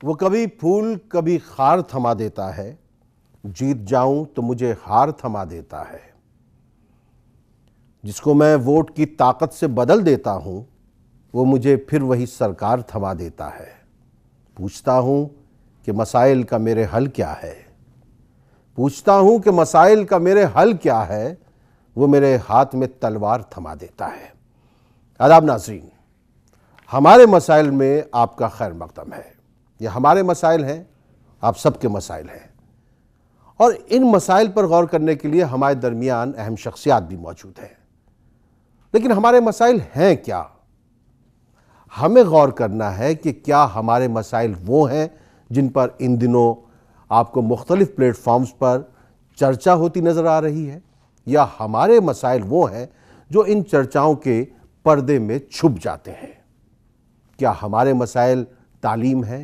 वो कभी फूल कभी खार थमा देता है, जीत जाऊं तो मुझे हार थमा देता है। जिसको मैं वोट की ताकत से बदल देता हूं, वो मुझे फिर वही सरकार थमा देता है। पूछता हूं कि मसाइल का मेरे हल क्या है, पूछता हूं कि मसाइल का मेरे हल क्या है, वो मेरे हाथ में तलवार थमा देता है। आदाब नाज़रीन, हमारे मसाइल में आपका खैर मकदम है। ये हमारे मसाइल हैं, आप सबके मसाइल हैं, और इन मसाइल पर गौर करने के लिए हमारे दरमियान अहम शख्सियात भी मौजूद हैं। लेकिन हमारे मसाइल हैं क्या? हमें गौर करना है कि क्या हमारे मसाइल वो हैं जिन पर इन दिनों आपको मुख्तलिफ प्लेटफॉर्म्स पर चर्चा होती नज़र आ रही है, या हमारे मसाइल वो हैं जो इन चर्चाओं के पर्दे में छुप जाते हैं। क्या हमारे मसाइल तालीम है?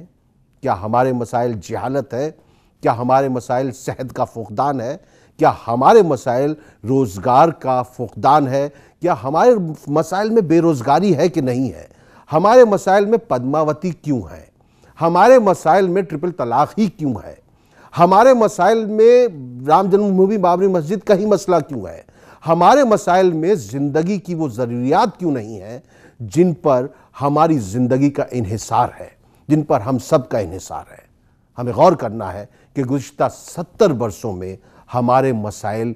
क्या हमारे मसाइल जहालत है? क्या हमारे मसाइल सेहत का फुकदान है? क्या हमारे मसाइल रोज़गार का फुकदान है? क्या हमारे मसाइल में बेरोज़गारी है कि नहीं है? हमारे मसाइल में पद्मावती क्यों है? हमारे मसाइल में ट्रिपल तलाक ही क्यों है? हमारे मसाइल में राम जन्मभूमि बाबरी मस्जिद का ही मसला क्यों है? हमारे मसाइल में ज़िंदगी की वो ज़रूरियात क्यों नहीं है जिन पर हमारी ज़िंदगी का इन्हिसार है, जिन पर हम सब का इन्हिसार है? हमें गौर करना है कि गुज़िश्ता 70 वर्षों में हमारे मसाइल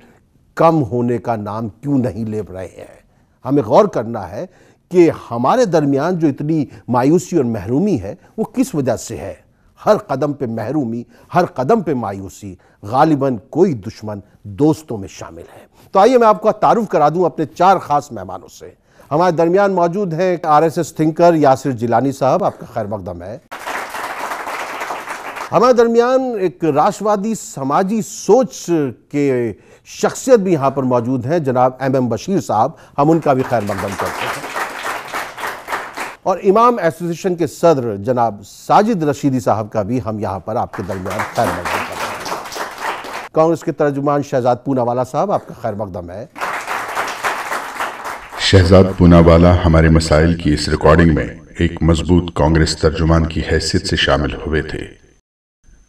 कम होने का नाम क्यों नहीं ले रहे हैं। हमें गौर करना है कि हमारे दरमियान जो इतनी मायूसी और महरूमी है वो किस वजह से है। हर कदम पे महरूमी, हर कदम पे मायूसी, गालिबन कोई दुश्मन दोस्तों में शामिल है। तो आइए मैं आपको तारुफ करा दूं अपने 4 खास मेहमानों से। हमारे दरमियान मौजूद हैं RSS थिंकर यासिर जिलानी साहब, आपका खैर मकदम है। हमारे दरमियान एक राष्ट्रवादी समाजी सोच के शख्सियत भी यहाँ पर मौजूद हैं, जनाब MM बशीर साहब, हम उनका भी खैर मकदम करते हैं। और इमाम एसोसिएशन के सदर जनाब साजिद रशीदी साहब का भी हम यहाँ पर आपके दरमियान खैर मकदम करते हैं। कांग्रेस के तर्जुमान शहजाद पूनावाला साहब, आपका खैर मकदम है। शहजाद पूनावाला हमारे मसाइल की इस रिकॉर्डिंग में एक मजबूत कांग्रेस तर्जुमान की हैसियत से शामिल हुए थे।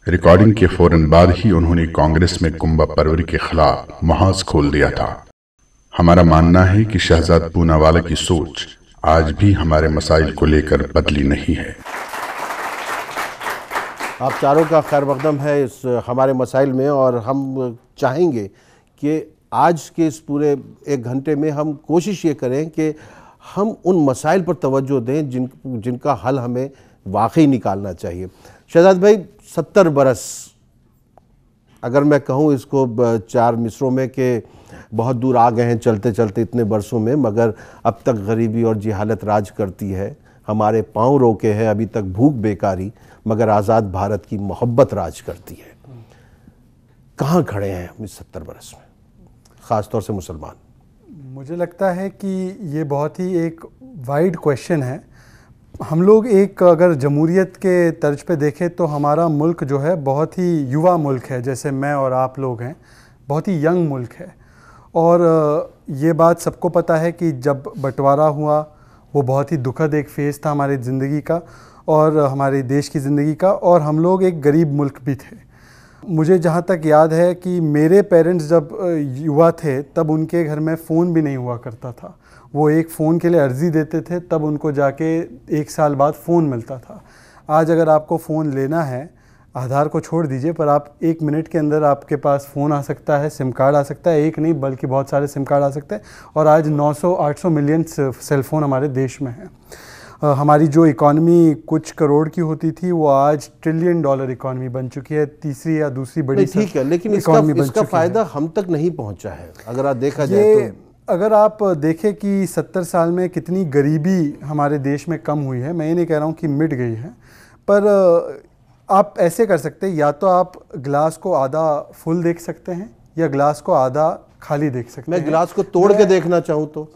रिकॉर्डिंग के फौरन बाद ही उन्होंने कांग्रेस में कुंभा परवरी के खिलाफ महाज खोल दिया था। हमारा मानना है कि शहजाद पूनावाला की सोच आज भी हमारे मसाइल को लेकर बदली नहीं है। आप चारों का खैर मकदम है इस हमारे मसाइल में, और हम चाहेंगे कि आज के इस पूरे 1 घंटे में हम कोशिश ये करें कि हम उन मसाइल पर तवज्जो दें जिनका हल हमें वाकई निकालना चाहिए। शहजाद भाई, 70 बरस, अगर मैं कहूँ इसको 4 मिसरों में कि बहुत दूर आ गए हैं चलते चलते इतने बरसों में, मगर अब तक गरीबी और जहालत राज करती है। हमारे पाँव रोके हैं अभी तक भूख बेकारी, मगर आज़ाद भारत की मोहब्बत राज करती है। कहाँ खड़े हैं हम इस 70 बरस में, ख़ास तौर से मुसलमान? मुझे लगता है कि ये बहुत ही एक वाइड क्वेश्चन है। हम लोग एक अगर जमहूरियत के तर्ज पे देखें तो हमारा मुल्क जो है बहुत ही युवा मुल्क है, जैसे मैं और आप लोग हैं, बहुत ही यंग मुल्क है। और ये बात सबको पता है कि जब बंटवारा हुआ वो बहुत ही दुखद एक फ़ेज़ था हमारी ज़िंदगी का और हमारे देश की ज़िंदगी का, और हम लोग एक गरीब मुल्क भी थे। मुझे जहाँ तक याद है कि मेरे पेरेंट्स जब युवा थे तब उनके घर में फ़ोन भी नहीं हुआ करता था। वो एक फ़ोन के लिए अर्ज़ी देते थे, तब उनको जाके 1 साल बाद फ़ोन मिलता था। आज अगर आपको फ़ोन लेना है, आधार को छोड़ दीजिए, पर आप 1 मिनट के अंदर आपके पास फ़ोन आ सकता है, सिम कार्ड आ सकता है, एक नहीं बल्कि बहुत सारे सिम कार्ड आ सकते हैं। और आज 900-800 मिलियन सेल फ़ोन हमारे देश में हैं। हमारी जो इकॉनमी कुछ करोड़ की होती थी वो आज $1 ट्रिलियन इकॉनमी बन चुकी है, तीसरी या दूसरी बड़ी। ठीक है, लेकिन इसका फ़ायदा हम तक नहीं पहुंचा है अगर आप देखा जाए तो। अगर आप देखें कि 70 साल में कितनी गरीबी हमारे देश में कम हुई है, मैं ये नहीं कह रहा हूँ कि मिट गई है, पर आप ऐसे कर सकते हैं, या तो आप ग्लास को आधा फुल देख सकते हैं या ग्लास को आधा खाली देख सकते हैं। मैं ग्लास को तोड़ के देखना चाहूँ तो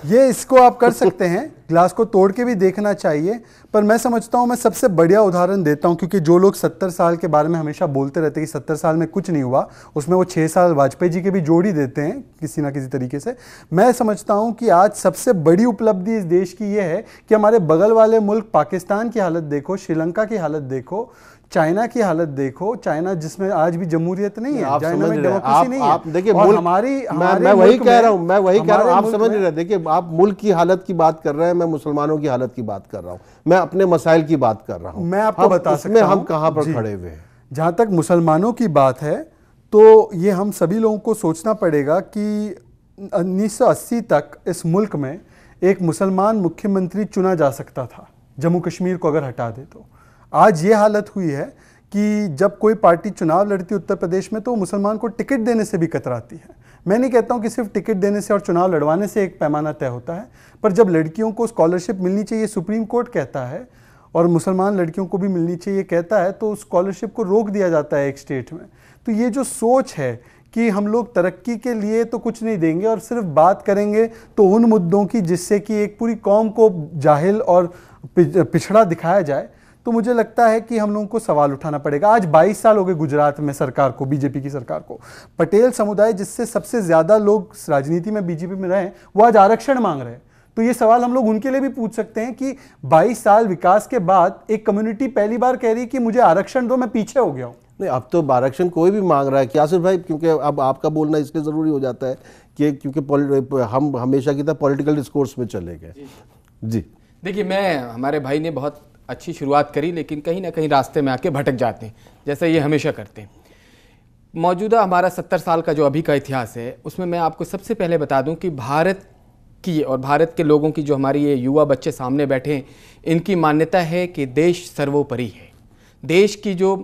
ये इसको आप कर सकते हैं ग्लास को तोड़ के भी देखना चाहिए। पर मैं समझता हूँ, मैं सबसे बढ़िया उदाहरण देता हूँ, क्योंकि जो लोग 70 साल के बारे में हमेशा बोलते रहते हैं कि 70 साल में कुछ नहीं हुआ, उसमें वो 6 साल वाजपेयी जी के भी जोड़ ही देते हैं किसी ना किसी तरीके से। मैं समझता हूँ कि आज सबसे बड़ी उपलब्धि इस देश की ये है कि हमारे बगल वाले मुल्क पाकिस्तान की हालत देखो, श्रीलंका की हालत देखो, चाइना की हालत देखो, चाइना जिसमें आज भी जमहूरियत नहीं है, चाइना में डेमोक्रेसी नहीं है। आप देखिए, और मैं वही कह रहा हूं, आप समझ नहीं रहे। देखिए, आप मुल्क की हालत की बात कर रहे हैं, मैं मुसलमानों की हालत की बात कर रहा हूं, मैं अपने मसाइल की बात कर रहा हूं। मैं आपको बता सकता हूं हम कहां पर खड़े हुए हैं। जहां तक मुसलमानों की बात है, तो ये हम सभी लोगों को सोचना पड़ेगा कि 1980 तक इस मुल्क में एक मुसलमान मुख्यमंत्री चुना जा सकता था, जम्मू कश्मीर को अगर हटा दे तो। आज ये हालत हुई है कि जब कोई पार्टी चुनाव लड़ती है उत्तर प्रदेश में, तो वो मुसलमान को टिकट देने से भी कतराती है। मैं नहीं कहता हूँ कि सिर्फ टिकट देने से और चुनाव लड़वाने से एक पैमाना तय होता है, पर जब लड़कियों को स्कॉलरशिप मिलनी चाहिए सुप्रीम कोर्ट कहता है, और मुसलमान लड़कियों को भी मिलनी चाहिए कहता है, तो स्कॉलरशिप को रोक दिया जाता है एक स्टेट में। तो ये जो सोच है कि हम लोग तरक्की के लिए तो कुछ नहीं देंगे और सिर्फ बात करेंगे तो उन मुद्दों की जिससे कि एक पूरी कौम को जाहिल और पिछड़ा दिखाया जाए, तो मुझे लगता है कि हम लोगों को सवाल उठाना पड़ेगा। आज 22 साल हो गए गुजरात में सरकार को, बीजेपी की सरकार को। पटेल समुदाय जिससे सबसे ज्यादा लोग राजनीति में बीजेपी में रहे, वो आज आरक्षण मांग रहे हैं। तो ये सवाल हम लोग उनके लिए भी पूछ सकते हैं कि 22 साल विकास के बाद एक कम्युनिटी पहली बार कह रही कि मुझे आरक्षण दो, मैं पीछे हो गया हूँ। नहीं, अब तो आरक्षण कोई भी मांग रहा है क्या सिर्फ भाई, क्योंकि अब आपका बोलना इसलिए ज़रूरी हो जाता है कि क्योंकि हम हमेशा की तरह पॉलिटिकल डिस्कोर्स में चले गए। जी देखिए, हमारे भाई ने बहुत अच्छी शुरुआत करी, लेकिन कहीं ना कहीं रास्ते में आके भटक जाते हैं, जैसे ये हमेशा करते हैं। मौजूदा हमारा 70 साल का जो अभी का इतिहास है, उसमें मैं आपको सबसे पहले बता दूं कि भारत की और भारत के लोगों की, जो हमारी ये युवा बच्चे सामने बैठे हैं, इनकी मान्यता है कि देश सर्वोपरि है। देश की जो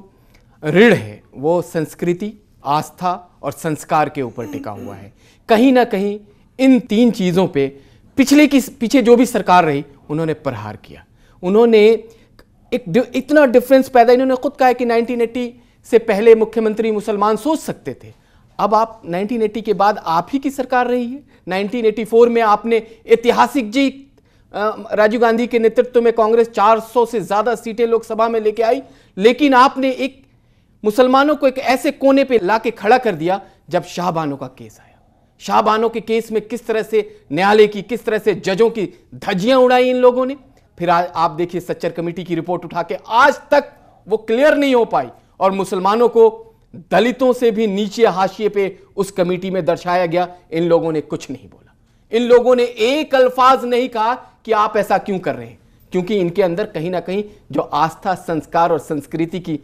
रीढ़ है वो संस्कृति, आस्था और संस्कार के ऊपर टिका हुआ है। कहीं ना कहीं इन 3 चीज़ों पे पीछे जो भी सरकार रही, उन्होंने प्रहार किया। उन्होंने एक इतना डिफरेंस पैदा, इन्होंने खुद कहा है कि 1980 से पहले मुख्यमंत्री मुसलमान सोच सकते थे। अब आप 1980 के बाद आप ही की सरकार रही है। 1984 में आपने ऐतिहासिक जीत, राजीव गांधी के नेतृत्व में कांग्रेस 400 से ज्यादा सीटें लोकसभा में लेके आई, लेकिन आपने एक मुसलमानों को एक ऐसे कोने पे लाके खड़ा कर दिया जब शाहबानो का केस आया। शाहबानो के केस में किस तरह से न्यायालय की, किस तरह से जजों की धज्जियां उड़ाई इन लोगों ने। फिर आप देखिए सच्चर कमेटी की रिपोर्ट उठा के आज तक वो क्लियर नहीं हो पाई, और मुसलमानों को दलितों से भी नीचे हाशिए पे उस कमेटी में दर्शाया गया। इन लोगों ने कुछ नहीं बोला, इन लोगों ने एक अल्फाज नहीं कहा कि आप ऐसा क्यों कर रहे हैं, क्योंकि इनके अंदर कहीं ना कहीं जो आस्था, संस्कार और संस्कृति की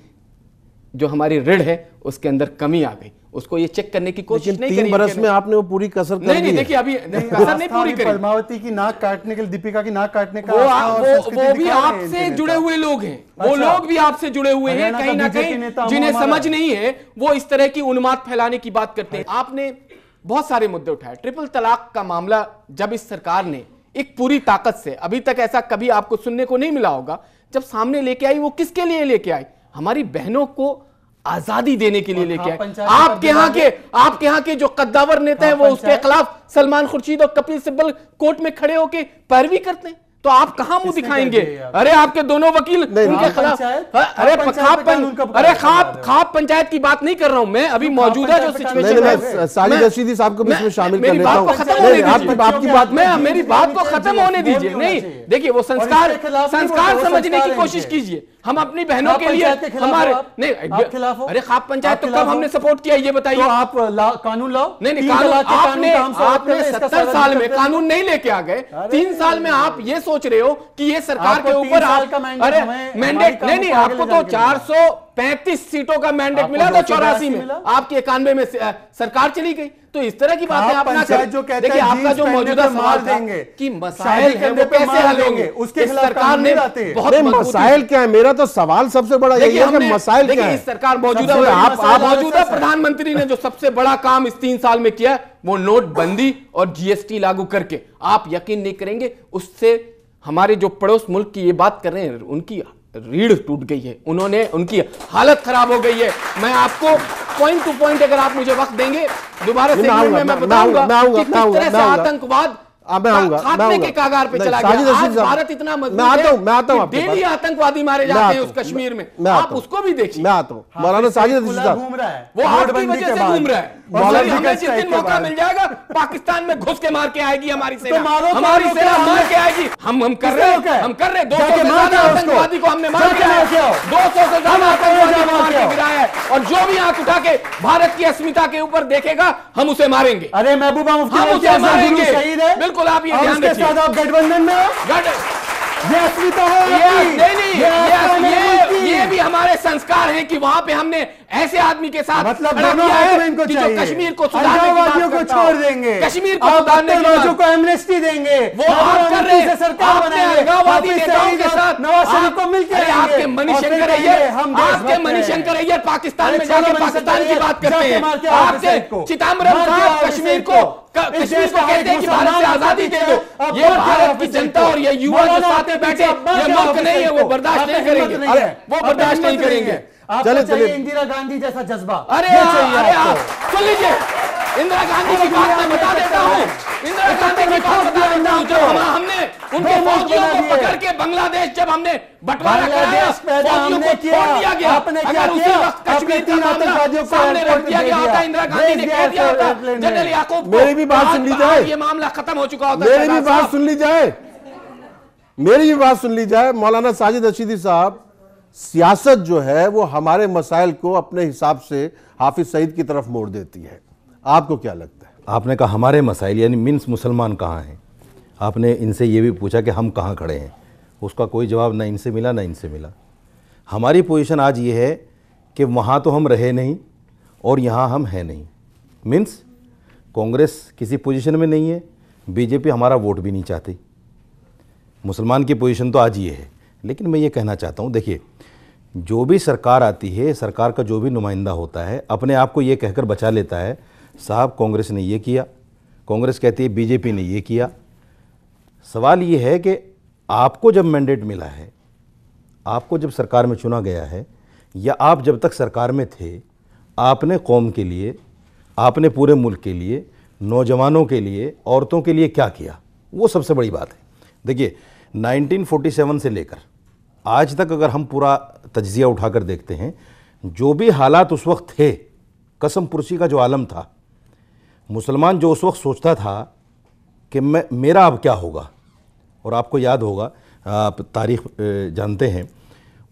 जो हमारी रीढ़ है, उसके अंदर कमी आ गई। उसको ये चेक करने की कोशिश नहीं करी। 3 बरस में आपने वो पूरी कसर कर दी। नहीं, देखिए अभी कसर नहीं पूरी करी। पद्मावती की नाक काटने के लिए, दीपिका की नाक काटने का वो भी आपसे जुड़े हुए लोग हैं। वो लोग भी आपसे जुड़े हुए हैं कहीं ना कहीं, जिन्हें समझ नहीं है, वो इस तरह की उन्माद फैलाने की बात करते हैं। आपने बहुत सारे मुद्दे उठाए। ट्रिपल तलाक का मामला जब इस सरकार ने एक पूरी ताकत से, अभी तक ऐसा कभी आपको सुनने को नहीं मिला होगा, जब सामने लेके आई, वो किसके लिए लेके आई? हमारी बहनों को आजादी देने के लिए लेके आए। आपके यहाँ के जो कद्दावर नेता हैं, वो उसके खिलाफ सलमान खुर्शीद और कपिल सिब्बल कोर्ट में खड़े होकर पैरवी करते हैं, तो आप कहां मुंह दिखाएंगे? अरे आपके दोनों वकील उनके खिलाफ, अरे खाप पंचायत की बात नहीं कर रहा हूं मैं, अभी मौजूदा जो सिचुएशन है। साजिद रशीदी साहब को भी इसमें शामिल कर लेता हूं। मेरी बात को खत्म होने दीजिए। नहीं, देखिए वो संस्कार समझने की कोशिश कीजिए। हम अपनी बहनों के लिए हमारे नहीं, अरे खाप पंचायत तो कब हमने सपोर्ट किया ये बताइए। तो आप कानून लाओ। नहीं, आपने 70 साल में कानून नहीं लेके आ गए। 3 साल में आप ये सोच रहे हो कि ये सरकार के ऊपर अरे मैंडेट नहीं, आपको तो 435 सीटों का मैंडेट मिला था 84 में, आपकी 91 में सरकार चली गई। तो इस तरह की बातें आप ना करें। देखिए आपका जो मौजूदा सवाल देंगे कि मसाइल है वो कैसे हल होंगे, उसके सरकार ने बहुत मसाइल क्या है। मेरा तो सवाल सबसे बड़ा यही है कि मसाइल क्या है। इस सरकार मौजूदा प्रधानमंत्री ने जो सबसे बड़ा काम इस 3 साल में किया, वो नोटबंदी और जीएसटी लागू करके, आप यकीन नहीं करेंगे, उससे हमारे जो पड़ोस मुल्क की ये बात कर रहे हैं, उनकी रीढ़ टूट गई है, उनकी हालत खराब हो गई है। मैं आपको पॉइंट टू पॉइंट, अगर आप मुझे वक्त देंगे, दोबारा सेगमेंट में मैं बताऊंगा कि किस तरह से आतंकवाद मैं आऊंगा, खात्मे के कागार पे चला गया। आज भारत इतना मजबूत है, मैं आता हूं, डेली आतंकवादी मारे जाते हैं उस कश्मीर में, आप उसको भी देखिए। मैं आता हूं। मौलाना साजिद रशीद साहब घूम रहा है, वो आपकी वजह से घूम रहा है। हमें जिस दिन मौका मिल जाएगा पाकिस्तान में घुस के मार के आएगी हमारी सेना, हमारी सेना मार के आएगी। हम कर रहे हैं 200 से ज्यादा आतंकवादी को हमने मार दिया है, 200 से ज्यादा आतंकवादी को मार के गिराया है, और जो भी आंख उठा के भारत की अस्मिता के ऊपर देखेगा हम उसे मारेंगे। अरे महबूबा मुफ्ती हम उसे मारेंगे, शहीद है। बिल्कुल, आप ये ध्यान रखिए। आप गठबंधन में हो, ये अस्मिता है। ये भी हमारे संस्कार हैं कि वहां पे हमने ऐसे आदमी के साथ मतलब दोनों हाथ में इनको चाहिए। कश्मीर को सुधारने की बात को छोड़ देंगे, कश्मीर को सुधारने को एमनेस्टी देंगे, वो आप कर रहे हैं। सरकार बनाएंगे, अलगाववादी नेताओं के साथ नवाज शरीफ को मिलके आपके मणिशंकर अय्यर पाकिस्तान में जाके पाकिस्तान की बात करते हैं। आपके चिदंबरम साहब कश्मीर को कहते हैं कि भारत से आजादी दे दो। ये भारत की जनता और ये युवा जो साथ में बैठे, ये मुल्क नहीं है, वो बर्दाश्त नहीं करेंगे, वो बर्दाश्त नहीं करेंगे। चलिए इंदिरा गांधी जैसा जज्बा। अरे आप सुन लीजिए, इंदिरा गांधी की बात मैं बता देता हूँ, इंदिरा गांधी की बात बता देता हूँ। जब हमने उनके फौजियों को पकड़ के बांग्लादेश जब हमने बंटवारा कराया, फौजियों को छोड़ दिया गया। अगर उसी वक्त कश्मीर का मामला सामने रख दिया गया होता, इंदिरा गांधी ने कह दिया होता जनरल याकूब को, मेरी भी बात सुन ली जाए, ये मामला खत्म हो चुका होता। मेरी भी बात सुन ली जाए, मेरी भी बात सुन ली जाए। मौलाना साजिद रशीदी साहब, सियासत जो है वो हमारे मसाइल को अपने हिसाब से हाफिज सईद की तरफ मोड़ देती है। आपको क्या लगता है? आपने कहा हमारे मसाइल, यानी मीन्स मुसलमान कहाँ हैं। आपने इनसे ये भी पूछा कि हम कहाँ खड़े हैं, उसका कोई जवाब ना इनसे मिला ना इनसे मिला। हमारी पोजीशन आज ये है कि वहाँ तो हम रहे नहीं और यहाँ हम हैं नहीं। मीन्स कांग्रेस किसी पोजीशन में नहीं है, बीजेपी हमारा वोट भी नहीं चाहती। मुसलमान की पोजीशन तो आज ये है। लेकिन मैं ये कहना चाहता हूँ, देखिए, जो भी सरकार आती है, सरकार का जो भी नुमाइंदा होता है, अपने आप को ये कहकर बचा लेता है साहब कांग्रेस ने ये किया, कांग्रेस कहती है बीजेपी ने ये किया। सवाल ये है कि आपको जब मैंडेट मिला है, आपको जब सरकार में चुना गया है, या आप जब तक सरकार में थे, आपने कौम के लिए, आपने पूरे मुल्क के लिए, नौजवानों के लिए, औरतों के लिए क्या किया, वो सबसे बड़ी बात है। देखिए 1947 से लेकर आज तक अगर हम पूरा तज्जिया उठाकर देखते हैं, जो भी हालात उस वक्त थे, कसम पुरसी का जो आलम था, मुसलमान जो उस वक्त सोचता था कि मेरा अब क्या होगा, और आपको याद होगा, आप तारीख़ जानते हैं,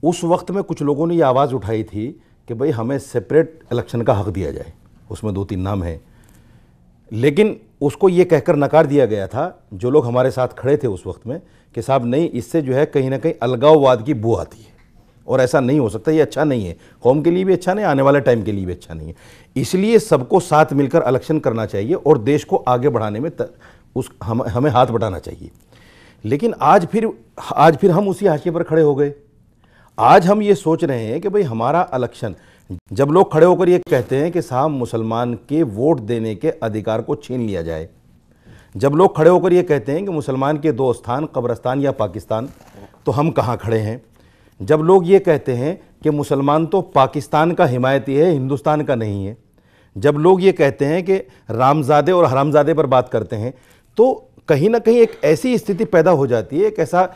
उस वक्त में कुछ लोगों ने ये आवाज़ उठाई थी कि भाई हमें सेपरेट इलेक्शन का हक़ दिया जाए। उसमें 2-3 नाम हैं, लेकिन उसको ये कहकर नकार दिया गया था जो लोग हमारे साथ खड़े थे उस वक्त में कि साहब नहीं, इससे जो है कहीं ना कहीं अलगाववाद की बू आती है और ऐसा नहीं हो सकता, ये अच्छा नहीं है, कौम के लिए भी अच्छा नहीं, आने वाले टाइम के लिए भी अच्छा नहीं है। इसलिए सबको साथ मिलकर इलेक्शन करना चाहिए और देश को आगे बढ़ाने में हमें हाथ बटाना चाहिए। लेकिन आज फिर हम उसी हाशिए पर खड़े हो गए। आज हम ये सोच रहे हैं कि भाई हमारा इलेक्शन, जब लोग खड़े होकर ये कहते हैं कि साहब मुसलमान के वोट देने के अधिकार को छीन लिया जाए, जब लोग खड़े होकर ये कहते हैं कि मुसलमान के 2 स्थान कब्रिस्तान या पाकिस्तान, तो हम कहाँ खड़े हैं? जब लोग ये कहते हैं कि मुसलमान तो पाकिस्तान का हिमायती है, हिंदुस्तान का नहीं है, जब लोग ये कहते हैं कि रामजादे और हरामजादे पर बात करते हैं, तो कहीं ना कहीं एक ऐसी स्थिति पैदा हो जाती है, एक ऐसा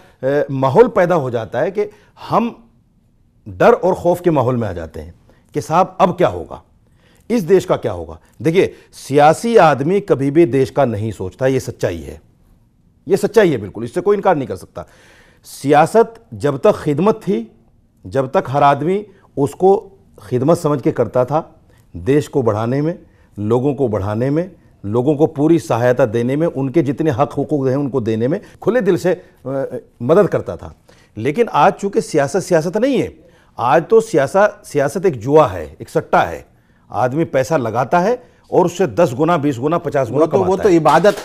माहौल पैदा हो जाता है कि हम डर और खौफ के माहौल में आ जाते हैं कि साहब अब क्या होगा, इस देश का क्या होगा। देखिए, सियासी आदमी कभी भी देश का नहीं सोचता, ये सच्चाई है, ये सच्चाई है, बिल्कुल, इससे कोई इनकार नहीं कर सकता। सियासत जब तक खिदमत थी, जब तक हर आदमी उसको खिदमत समझ के करता था, देश को बढ़ाने में, लोगों को बढ़ाने में, लोगों को पूरी सहायता देने में, उनके जितने हक हुकूक हैं उनको देने में खुले दिल से मदद करता था। लेकिन आज चूंकि सियासत नहीं है, आज तो सियासत एक जुआ है, एक सट्टा है। आदमी पैसा लगाता है और उससे 10 गुना, 20 गुना, 50 गुना कमाता है। वो तो इबादत,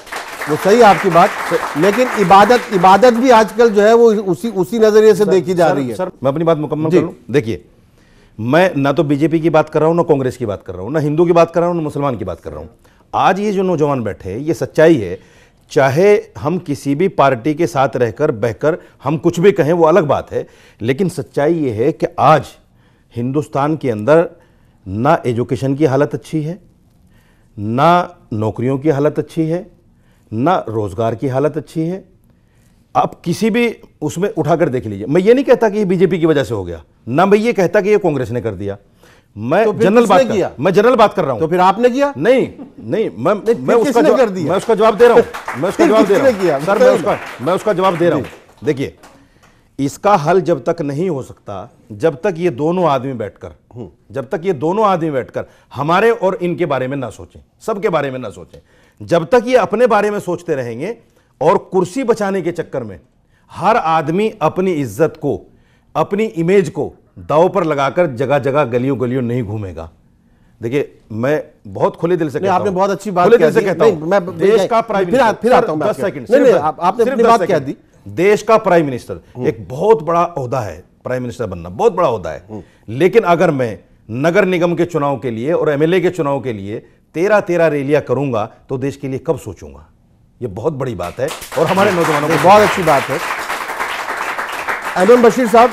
वो सही है आपकी बात, लेकिन इबादत भी आजकल जो है वो उसी नजरिए से देखी जा रही है। सर, मैं अपनी बात मुकम्मल कर लूं। देखिए, मैं ना तो बीजेपी की बात कर रहा हूं, ना कांग्रेस की बात कर रहा हूं, ना हिंदू की बात कर रहा हूं, ना मुसलमान की बात कर रहा हूं। आज ये जो नौजवान बैठे हैं, ये सच्चाई है। चाहे हम किसी भी पार्टी के साथ रहकर बहकर हम कुछ भी कहें, वो अलग बात है, लेकिन सच्चाई ये है कि आज हिंदुस्तान के अंदर ना एजुकेशन की हालत अच्छी है, ना नौकरियों की हालत अच्छी है, ना रोजगार की हालत अच्छी है। आप किसी भी उसमें उठाकर देख लीजिए। मैं ये नहीं कहता कि ये बीजेपी की वजह से हो गया, ना मैं ये कहता कि ये कांग्रेस ने कर दिया। मैं तो जनरल बात कर रहा हूं। तो फिर आपने किया? नहीं, मैं उसका जवाब दे रहा हूं। मैं उसका जवाब दे रहा हूं। देखिए, इसका हल जब तक नहीं हो सकता, जब तक ये दोनों आदमी बैठकर हमारे और इनके बारे में ना सोचें, सबके बारे में ना सोचें, जब तक ये अपने बारे में सोचते रहेंगे और कुर्सी बचाने के चक्कर में हर आदमी अपनी इज्जत को, अपनी इमेज को दांव पर लगाकर जगह जगह गलियों गलियों नहीं घूमेगा। देखिए, मैं बहुत खुले दिल से कहता हूं, आपने बहुत अच्छी बात खुले दिल से कहता हूं, मैं देश का प्राइम मिनिस्टर, फिर आता हूं, 10 सेकंड आपने अपनी बात कह दी। देश का प्राइम मिनिस्टर एक बहुत बड़ा ओहदा है, प्राइम मिनिस्टर बनना बहुत बड़ा ओहदा है। लेकिन अगर मैं नगर निगम के चुनाव के लिए और एमएलए के चुनाव के लिए 13 रैलियां करूंगा तो देश के लिए कब सोचूंगा? ये बहुत बड़ी बात है और हमारे नौजवानों को बहुत अच्छी बात है। एमएम बशीर साहब,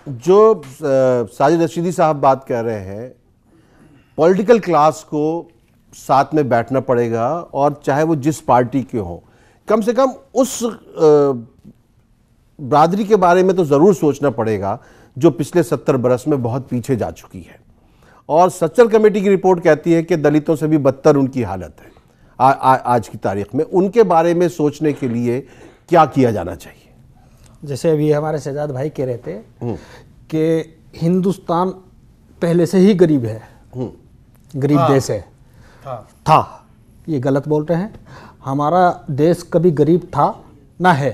जो साजिद रशीदी साहब बात कर रहे हैं, पॉलिटिकल क्लास को साथ में बैठना पड़ेगा और चाहे वो जिस पार्टी के हों, कम से कम उस बरादरी के बारे में तो ज़रूर सोचना पड़ेगा जो पिछले 70 बरस में बहुत पीछे जा चुकी है। और सच्चर कमेटी की रिपोर्ट कहती है कि दलितों से भी बदतर उनकी हालत है आज की तारीख में। उनके बारे में सोचने के लिए क्या किया जाना चाहिए? जैसे अभी हमारे शहजाद भाई कह रहे थे कि हिंदुस्तान पहले से ही गरीब है, गरीब देश है, था, ये गलत बोल रहे हैं। हमारा देश कभी गरीब था ना है,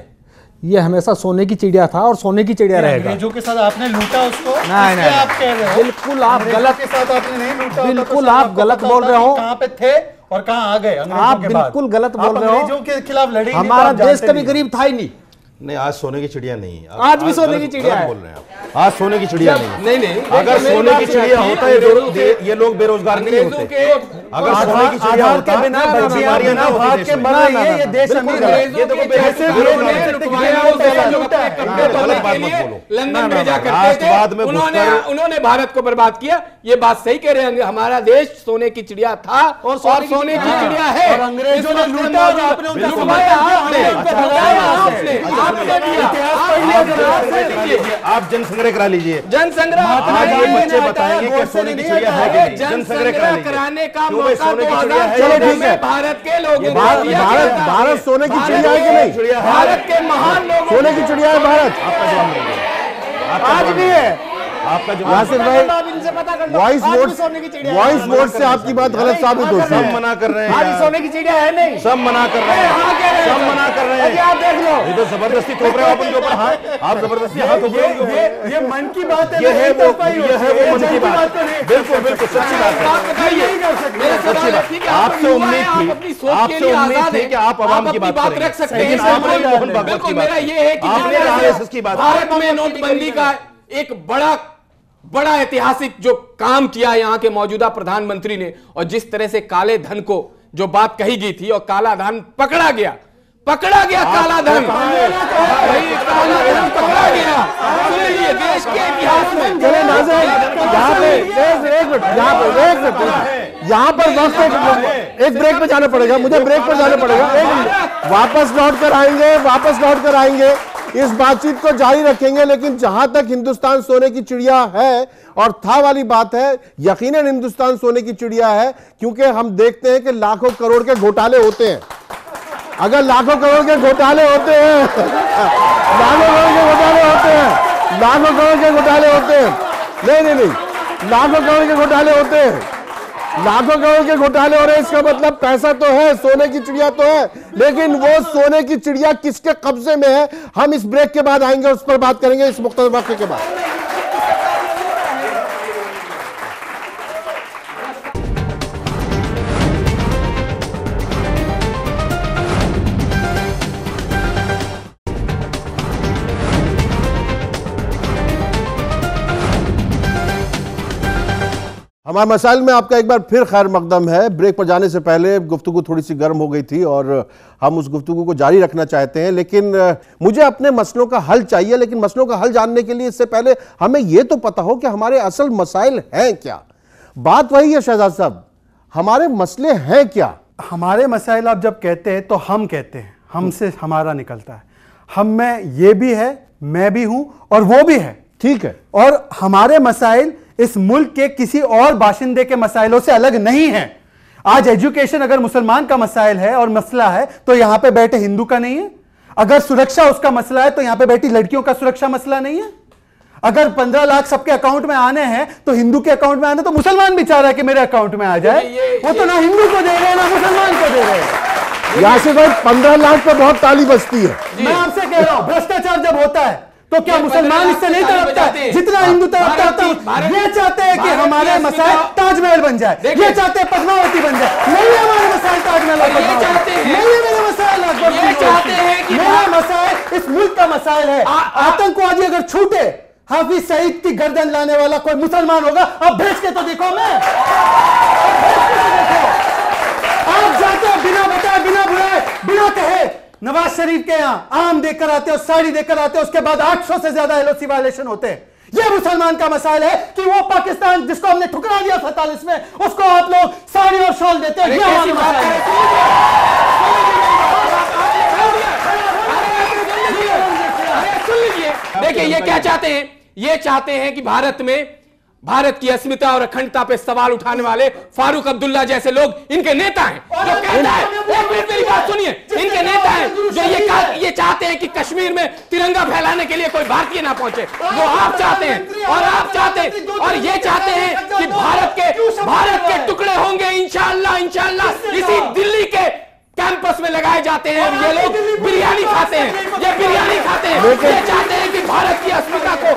ये हमेशा सोने की चिड़िया था और सोने की चिड़िया रहेगा। अंग्रेजों के साथ आपने लूटा उसको, नहीं, आप कह रहे हो बिल्कुल आप गलत के साथ आपने नहीं लूटा, बिल्कुल आप गलत बोल रहे हो। कहाँ पे थे और कहाँ आ गए अंग्रेजों आप के बाद? बिल्कुल गलत बोल रहे हो। अंग्रेजों के खिलाफ लड़ी, हमारा देश कभी गरीब था ही नहीं। नहीं, आज सोने की चिड़िया नहीं है। आज भी सोने की चिड़िया है। बोल रहे हैं आप, आज सोने की चिड़िया नहीं। नहीं, अगर सोने की चिड़िया होता है ये लोग बेरोजगार नहीं होते। अगर सोने की चिड़िया होता है बीमारियां ना होती देश में, ये देश अमीर है। ये तो गलत बात मत बोलो। लंदन भेजा करते राष्ट्रवाद में उन्होंने भारत को बर्बाद किया। ये बात सही कह रहे हैं, हमारा देश सोने की चिड़िया था और सोने की चिड़िया है। और अंग्रेजों ने लूटा और आपने उनका आप जनसंग्रह करा लीजिए। जनसंग्रह आज ये बच्चे बताएंगे कि सोने की चिड़िया है कि नहीं। जनसंग्रह कराने का मौका सोने की चिड़िया है? चलो ठीक है, भारत के लोगों भारत सोने की चिड़िया है कि नहीं? भारत के महान लोग सोने की चिड़िया है भारत। आपका जवाब नहीं है। आज भी है। आपका जवाब यासिर भाई, वॉइस वोट से आपकी बात गलत साबित होती है। सब मना कर रहे हैं, सोने की चिड़िया है नहीं, सब मना कर रहे हैं, सब मना कर रहे हैं। आप देख लो, ये तो जबरदस्ती थोप रहे हो अपन के ऊपर हाथ। आप जबरदस्ती हाथ थोप रहे हो। ये मन की बात है, ये है वो मन की बात। बिल्कुल बिल्कुल सच्ची बात है, सच्ची बात। आपसे उम्मीद थी कि आप आवाम की बात रख सकते हैं, लेकिन आपने मोहन भागवत की बात, आपने आरएसएस की बात। भारत में नोटबंदी का एक बड़ा ऐतिहासिक जो काम किया यहाँ के मौजूदा प्रधानमंत्री ने, और जिस तरह से काले धन को जो बात कही गई थी और काला धन पकड़ा गया काला धन, काला धन पकड़ा गया। सुनिए, देश के इतिहास में यहाँ पर वक्त एक ब्रेक पे जाना पड़ेगा, मुझे ब्रेक पर जाना पड़ेगा। वापस लौट कर आएंगे, इस बातचीत को जारी रखेंगे। लेकिन जहां तक हिंदुस्तान सोने की चिड़िया है और था वाली बात है, यकीनन हिंदुस्तान सोने की चिड़िया है, क्योंकि हम देखते हैं कि लाखों करोड़ के घोटाले होते हैं। अगर लाखों करोड़ के घोटाले होते हैं, लाखों करोड़ के घोटाले होते हैं, लाखों करोड़ के घोटाले होते हैं, नहीं, लाखों करोड़ के घोटाले होते हैं, लाखों करोड़ के घोटाले हो रहे हैं। इसका मतलब पैसा तो है, सोने की चिड़िया तो है, लेकिन वो सोने की चिड़िया किसके कब्जे में है, हम इस ब्रेक के बाद आएंगे, उस पर बात करेंगे, इस मुख्तलिफ वक्त के बाद। हमारे मसाइल में आपका एक बार फिर खैर मकदम है। ब्रेक पर जाने से पहले गुफ्तगू थोड़ी सी गर्म हो गई थी और हम उस गुफ्तगू को जारी रखना चाहते हैं, लेकिन मुझे अपने मसलों का हल चाहिए। लेकिन मसलों का हल जानने के लिए इससे पहले हमें यह तो पता हो कि हमारे असल मसाइल हैं क्या। बात वही है शहजाद साहब, हमारे मसले हैं क्या, हमारे मसाइल आप जब कहते हैं तो हम कहते हैं, हमसे हमारा निकलता है। हम में ये भी है, मैं भी हूं और वो भी है, ठीक है। और हमारे मसाइल इस मुल्क के किसी और बाशिंदे के मसाइलों से अलग नहीं है। आज एजुकेशन अगर मुसलमान का मसाइल है और मसला है तो यहां पे बैठे हिंदू का नहीं है। अगर सुरक्षा उसका मसला है तो यहां पे बैठी लड़कियों का सुरक्षा मसला नहीं है। अगर 15 लाख सबके अकाउंट में आने हैं तो हिंदू के अकाउंट में आने, तो मुसलमान भी चाह रहा है कि मेरे अकाउंट में आ जाए। वो तो ना हिंदू को दे रहे हैं ना मुसलमान को दे रहे हैं। यासिर भाई 15 लाख पे बहुत ताली बजती है। मैं आपसे कह रहा हूं, भ्रष्टाचार जब होता है तो क्या मुसलमान इससे नहीं तड़पता है जितना हिंदू तड़पता है? ये चाहते हैं कि हमारे मसाइल ताजमहल बन जाए, ये चाहते हैं पद्मावती बन जाए। नहीं है हमारे मसाइल ताजमहल और पद्मावती, नहीं है मेरे मसाइल मेरा मसाइल इस मुल्क का मसाइल है। आतंकवादी अगर छूटे, हाफिज सईद की गर्दन लाने वाला कोई मुसलमान होगा, अब भेज के तो देखो। मैं आप जाते हो बिना बताए, बिना बुलाए, बिना कहे नवाज शरीफ के यहां आम देकर आते हो, साड़ी देकर आते हो, उसके बाद 800 से ज्यादा एलओसी वायलेशन होते हैं। यह मुसलमान का मसाइल है कि वो पाकिस्तान जिसको हमने ठुकरा दिया 47 में, उसको आप लोग साड़ी और शॉल देते हैं। देखिए ये क्या चाहते हैं, ये चाहते हैं कि भारत की अस्मिता और अखंडता पे सवाल उठाने वाले फारूक अब्दुल्ला जैसे लोग इनके नेता हैं। जो कहता है, एक मिनट मेरी बात सुनिए, इनके नेता हैं जो ये चाहते हैं कि कश्मीर में तिरंगा फैलाने के लिए कोई भारतीय ना पहुंचे। वो आप चाहते हैं और आप चाहते हैं और ये चाहते हैं कि भारत के टुकड़े होंगे इंशाअल्लाह इसी दिल्ली के कैंपस में लगाए जाते हैं। ये लोग बिरयानी खाते हैं, ये बिरयानी खाते हैं। ये चाहते हैं कि भारत की अस्मिता को,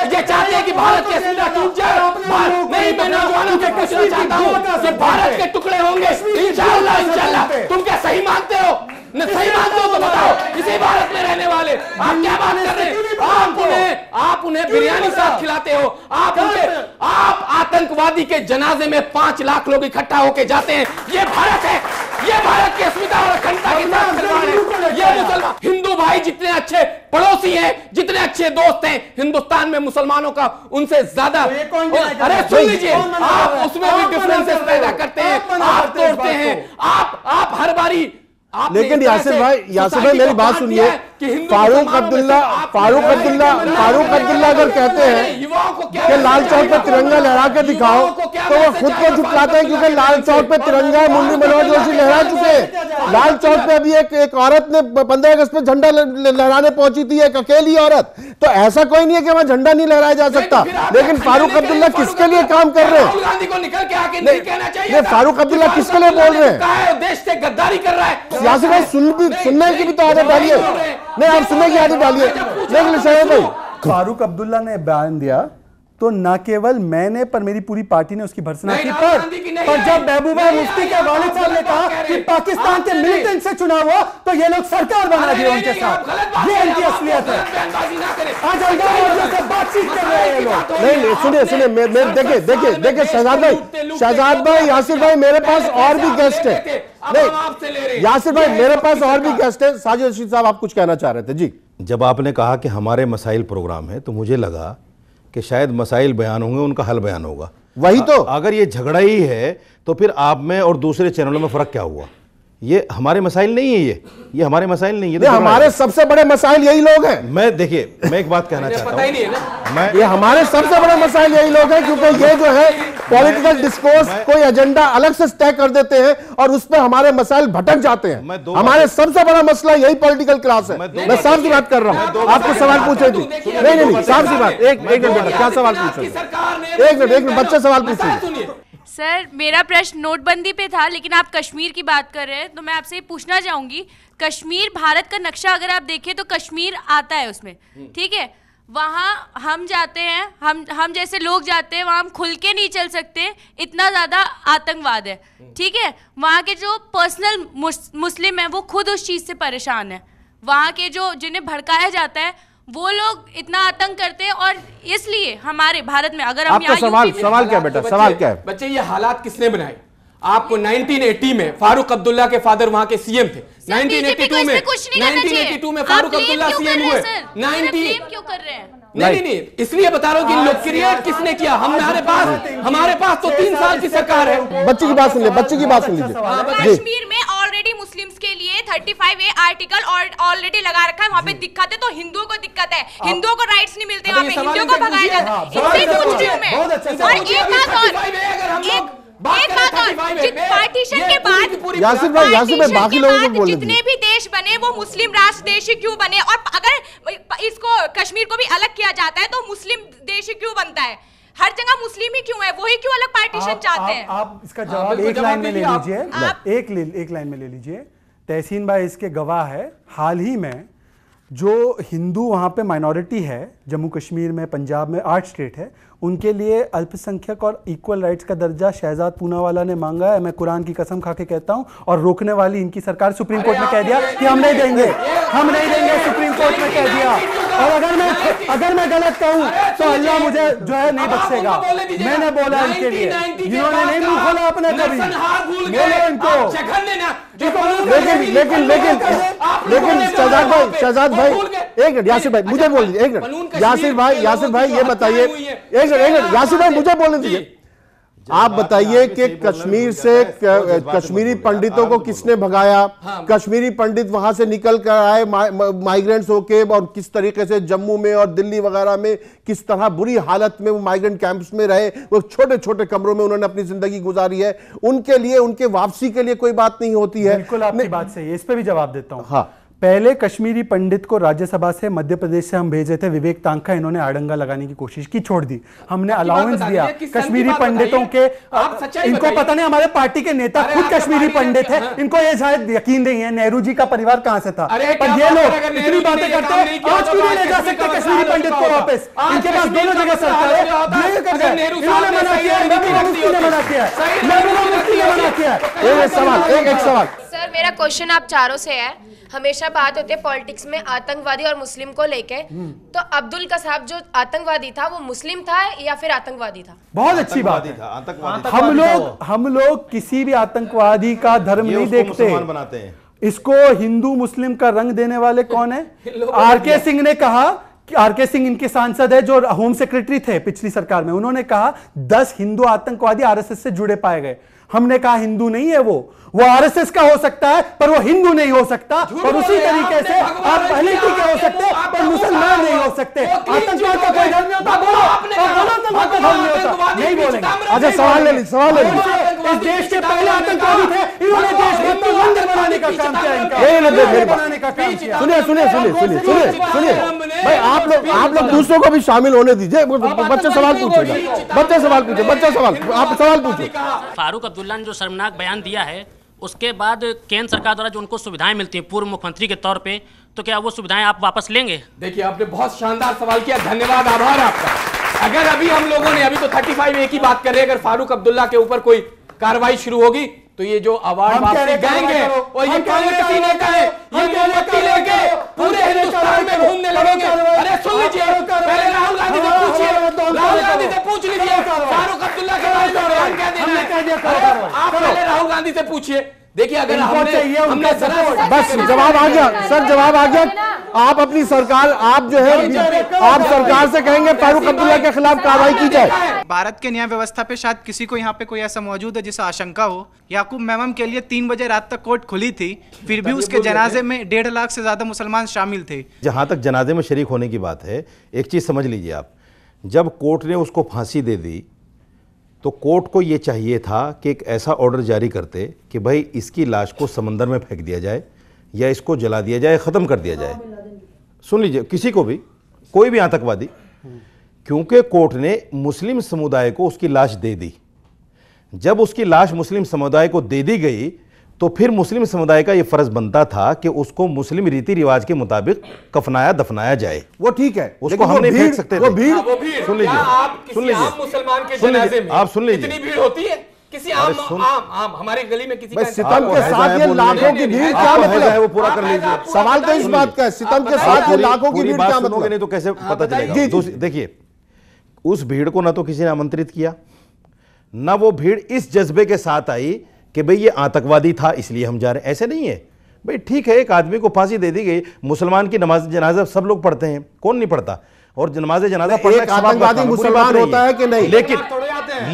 ये चाहते हैं कि भारत की अस्मिता टूट जाए। नहीं, मैं नौजवानों के पूछना चाहता हूं कि भारत के टुकड़े होंगे इंशाअल्लाह। तुम क्या सही मानते हो? न सही मानते हो तो बताओ। इसी भारत में रहने वाले आप क्या बात कर रहे हैं? आप उन्हें बिरयानी साथ खिलाते हो। आप आतंकवादी के जनाजे में 5 लाख लोग इकट्ठा होके जाते हैं। ये भारत है, ये भारत की अस्मिता और अखंडता के साथ खिलवाड़ है। ये मुसलमान हिंदू भाई जितने अच्छे पड़ोसी हैं, जितने अच्छे दोस्त हैं हिंदुस्तान में मुसलमानों का, उनसे ज्यादा। अरे सुन लीजिए, आप उसमें भी डिफरेंसेस पैदा करते हैं, आप तोड़ते हैं, आप हर बारी। लेकिन यासिर भाई मेरी बात सुनिए। फारूक अब्दुल्ला अगर कहते हैं कि लाल चौक पे तिरंगा लहरा के दिखाओ, तो वो खुद को झुटलाते हैं, क्योंकि लाल चौक पे तिरंगा मुरली मनोहर जोशी लहरा चुके हैं। लाल चौक पे अभी एक औरत ने 15 अगस्त पे झंडा लहराने पहुंची थी, एक अकेली औरत। तो ऐसा कोई नहीं है कि वहां झंडा नहीं लहराया जा सकता। लेकिन फारूक अब्दुल्ला किसके लिए काम कर रहे हैं? फारूक अब्दुल्ला किसके लिए बोल रहे हैं? देश से गद्दारी कर रहा है। यासिर भाई सुनने की भी तो आदत डालिए। नहीं, आप सुनने की आदत डालिए। भाई फारूक अब्दुल्ला ने बयान दिया तो न केवल मैंने पर मेरी पूरी पार्टी ने उसकी भर्त्सना की। पर जब महबूबा मुफ्ती के वालिद साहब ने कहा कि पाकिस्तान के मिलिटेंट से चुनाव हुआ तो ये लोग सरकार बना दी उनके साथ। ये इनकी असलियत है। आज अलगाववादियों से बातचीत कर रहे हैं लोग। नहीं, सुनिए, देखिए शहजाद भाई, यासिर भाई, मेरे पास और भी गेस्ट है। नहीं यासिर भाई, मेरे पास और भी गेस्ट है। साजिद रशीद साहब, आप कुछ कहना चाह रहे थे जी। जब आपने कहा कि हमारे मसाइल प्रोग्राम है, तो मुझे लगा कि शायद मसाइल बयान होंगे, उनका हल बयान होगा। वही तो। अगर ये झगड़ा ही है तो फिर आप में और दूसरे चैनलों में फर्क क्या हुआ? ये हमारे मसाइल नहीं है, ये हमारे मसाइल नहीं है। हमारे सबसे बड़े मसाइल यही लोग हैं। मैं एक बात कहना चाहता हूं, ये हमारे सबसे बड़े मसाइल यही लोग हैं, क्योंकि ये जो है पॉलिटिकल डिस्कोर्स कोई एजेंडा अलग से तय कर देते हैं और उस पर हमारे मसाइल भटक जाते हैं। हमारे सबसे बड़ा मसला यही पॉलिटिकल क्लास है। मैं साफ सी बात कर रहा हूं। आपको सवाल पूछे थी। नहीं, साफ सी बात। एक मिनट, क्या सवाल पूछ रहे? एक मिनट, बच्चे सवाल पूछ रहे। सर, मेरा प्रश्न नोटबंदी पे था, लेकिन आप कश्मीर की बात कर रहे हैं तो मैं आपसे ये पूछना चाहूंगी, कश्मीर भारत का नक्शा अगर आप देखें तो कश्मीर आता है उसमें, ठीक है? वहाँ हम जाते हैं, हम जैसे लोग जाते हैं, वहाँ हम खुल के नहीं चल सकते, इतना ज़्यादा आतंकवाद है, ठीक है? वहाँ के जो पर्सनल मुस्लिम हैं वो खुद उस चीज़ से परेशान है। वहाँ के जो जिन्हें भड़काया जाता है वो लोग इतना आतंक करते हैं, और इसलिए हमारे भाररत में अगर हम आपका सवाल क्या बेटा, सवाल क्या है? बच्चे, ये हालात किसने बनाए? आपको 1980 में फारूक अब्दुल्ला के फादर वहां के सीएम थे। 1982 में फारूक अब्दुल्ला सीएम हुए। क्यों कर रहे हैं? नहीं नहीं, इसलिए बता रहा हूँ कि लोग क्रिएट किसने किया। हमारे पास तो 3 साल की सरकार है। बच्ची की बात सुन लीजिए, बच्ची की बात सुन लीजिए। कश्मीर में ऑलरेडी मुस्लिम्स के लिए 35A आर्टिकल ऑलरेडी लगा रखा है, वहाँ पे दिक्कत है तो हिंदुओं को दिक्कत है, हिंदुओं को राइट्स नहीं मिलते, वहाँ पे हिंदुओं को भगाया जाता है। इससे पूछ रही हूँ मैं। और एक बात और पार्टीशन के बाद यासिर भाई बाकी लोगों को बोलने जितने भी देश बने वो मुस्लिम राष्ट्र देश क्यों बने, और अगर इसको कश्मीर को भी अलग किया जाता है तो मुस्लिम देश क्यों बनता है? हर जगह मुस्लिम ही क्यों है, वही क्यों अलग पार्टीशन चाहते हैं? आप इसका जवाब एक लाइन में ले लीजिए, एक लाइन में ले लीजिए। तहसीन भाई इसके गवाह है। हाल ही में जो हिंदू वहाँ पे माइनॉरिटी है जम्मू कश्मीर में, पंजाब में, 8 स्टेट है, उनके लिए अल्पसंख्यक और इक्वल राइट्स का दर्जा शहजाद पूनावाला ने मांगा है। मैं कुरान की कसम खा के कहता हूं, और रोकने वाली इनकी सरकार सुप्रीम कोर्ट में कह दिया कि हम नहीं देंगे, सुप्रीम कोर्ट में कह दिया। और अगर मैं गलत कहूं तो अल्लाह मुझे जो है नहीं बख्शेगा। मैंने बोला इनके लिए, जिन्होंने नहीं मुंह खोला अपने कभी, बोलो इनको। लेकिन शहजाद भाई एक मिनट, यासिर भाई मुझे बोल दीजिए, एक मिनट यासिर भाई ये बताइए, एक मिनट यासिर भाई मुझे बोलने दीजिए। आप बताइए कि कश्मीर से कश्मीरी पंडितों को किसने भगाया? कश्मीरी पंडित वहां से निकल कर आए माइग्रेंट्स होके, और किस तरीके से जम्मू में और दिल्ली वगैरह में किस तरह बुरी हालत में वो माइग्रेंट कैंप्स में रहे, वो छोटे छोटे कमरों में उन्होंने अपनी जिंदगी गुजारी है। उनके लिए, उनके वापसी के लिए कोई बात नहीं होती है। बिल्कुल आपकी बात सही है, इस पे भी जवाब देता हूं। हाँ, पहले कश्मीरी पंडित को राज्यसभा से मध्य प्रदेश से हम भेजे थे, विवेक तांखा, इन्होंने आडंगा लगाने की कोशिश की, छोड़ दी। हमने अलाउंस दिया कश्मीरी पंडितों के। इनको पता नहीं, हमारे पार्टी के नेता खुद कश्मीरी पंडित है, इनको ये शायद यकीन नहीं है नेहरू जी का परिवार कहां से था। पर ये लोग इतनी बातें करते हैं, आज क्यों नहीं ले जा सकते कश्मीरी पंडित को वापस? इनके पास दोनों जगह सरकार है, इन्होंने मना किया, मुफ्ती ने मना किया, मुफ्ती ने मना किया। एक सवाल सर, मेरा क्वेश्चन आप चारों से है। हमेशा बात होती है पॉलिटिक्स में आतंकवादी और मुस्लिम को लेके, तो अब्दुल कसाब जो आतंकवादी था वो मुस्लिम था या फिर आतंकवादी था? बहुत अच्छी बात है। हम लोग किसी भी आतंकवादी का धर्म नहीं देखते, बनाते हैं। इसको हिंदू मुस्लिम का रंग देने वाले कौन है? आरके सिंह ने कहा, आरके सिंह इनके सांसद है जो होम सेक्रेटरी थे पिछली सरकार में, उन्होंने कहा 10 हिंदू आतंकवादी आरएसएस से जुड़े पाए गए। हमने कहा हिंदू नहीं है वो आरएसएस का हो सकता है पर वो हिंदू नहीं हो सकता। और उसी तरीके से आप पहले के हो सकते पर मुसलमान नहीं हो सकते। आतंकवाद का कोई धर्म नहीं होता, बोलो आतंकवाद का धर्म नहीं होता, नहीं बोलेंगे। अच्छा सवाल ले लीजिए। इस देश के पहले आतंकवादी थे, इन्होंने देश भर में मंदिर बनाने का काम किया, सुनिए भाई, आप लोग दूसरों को भी शामिल होने दीजिए। बच्चे सवाल पूछेगा, आप सवाल पूछिए। फारूक अब्दुल्ला ने जो शर्मनाक बयान दिया है, उसके बाद केंद्र सरकार द्वारा जो उनको सुविधाएं मिलती हैं पूर्व मुख्यमंत्री के तौर पे, तो क्या वो सुविधाएं आप वापस लेंगे? देखिए, आपने बहुत शानदार सवाल किया, धन्यवाद, आभार आपका। अगर अभी हम लोगों ने, अभी तो 35A की बात कर रहे हैं, अगर फारूक अब्दुल्ला के ऊपर कोई कार्रवाई शुरू होगी तो ये जो अवार्ड वापसी करेंगे और ये कांग्रेसी नेता है, ये मोमबत्ती लेके पूरे हिंदुस्तान में घूमने लगेंगे। अरे सुन लीजिए, पहले राहुल गांधी से पूछिए, राहुल गांधी से पूछ लीजिए फारूक अब्दुल्ला के बारे में बयान क्या देना है। आप पहले राहुल गांधी से पूछिए। देखिए, अगर हमने बस जवाब आ गया सर, जवाब आ गया। आप अपनी सरकार, आप जो है आप सरकार से कहेंगे फारूक अब्दुल्ला के खिलाफ कार्रवाई की जाए। भारत के न्याय व्यवस्था पे शायद किसी को यहाँ पे कोई ऐसा मौजूद है जिसे आशंका हो। याकूब मेमन के लिए 3 बजे रात तक कोर्ट खुली थी, फिर भी उसके जनाजे में 1.5 लाख से ज्यादा मुसलमान शामिल थे। जहाँ तक जनाजे में शरीक होने की बात है, एक चीज़ समझ लीजिए आप, जब कोर्ट ने उसको फांसी दे दी तो कोर्ट को ये चाहिए था कि एक ऐसा ऑर्डर जारी करते कि भाई इसकी लाश को समंदर में फेंक दिया जाए या इसको जला दिया जाए, ख़त्म कर दिया जाए। सुन लीजिए, किसी को भी, कोई भी आतंकवादी, क्योंकि कोर्ट ने मुस्लिम समुदाय को उसकी लाश दे दी। जब उसकी लाश मुस्लिम समुदाय को दे दी गई तो फिर मुस्लिम समुदाय का यह फर्ज बनता था कि उसको मुस्लिम रीति रिवाज के मुताबिक कफनाया दफनाया जाए। वो ठीक है, उसको हम नहीं फेंक सकते। वो भीड़, सुन लीजिए, मुसलमान के जनाजे में आप सुन लीजिए, इतनी भीड़ होती है किसी आम हमारे गली में किसी का सितम के साथ ये लाखों की भीड़ क्या मतलब है? वो पूरा कर लीजिए। सवाल तो इस बात का है, सितम के साथ ये लाखों की भीड़ क्या मतलब? नहीं तो कैसे पता चलेगा? देखिए, उस भीड़ को ना तो किसी ने आमंत्रित किया, ना वो भीड़ इस जज्बे के साथ आई कि भाई ये आतंकवादी था इसलिए हम जा रहे हैं। ऐसे नहीं है भाई। ठीक है, एक आदमी को फांसी दे दी गई, मुसलमान की नमाज जनाजा सब लोग पढ़ते हैं, कौन नहीं पढ़ता, और नमाज जनाजा पढ़ना एक आतंकवादी मुसलमान होता है कि नहीं? लेकिन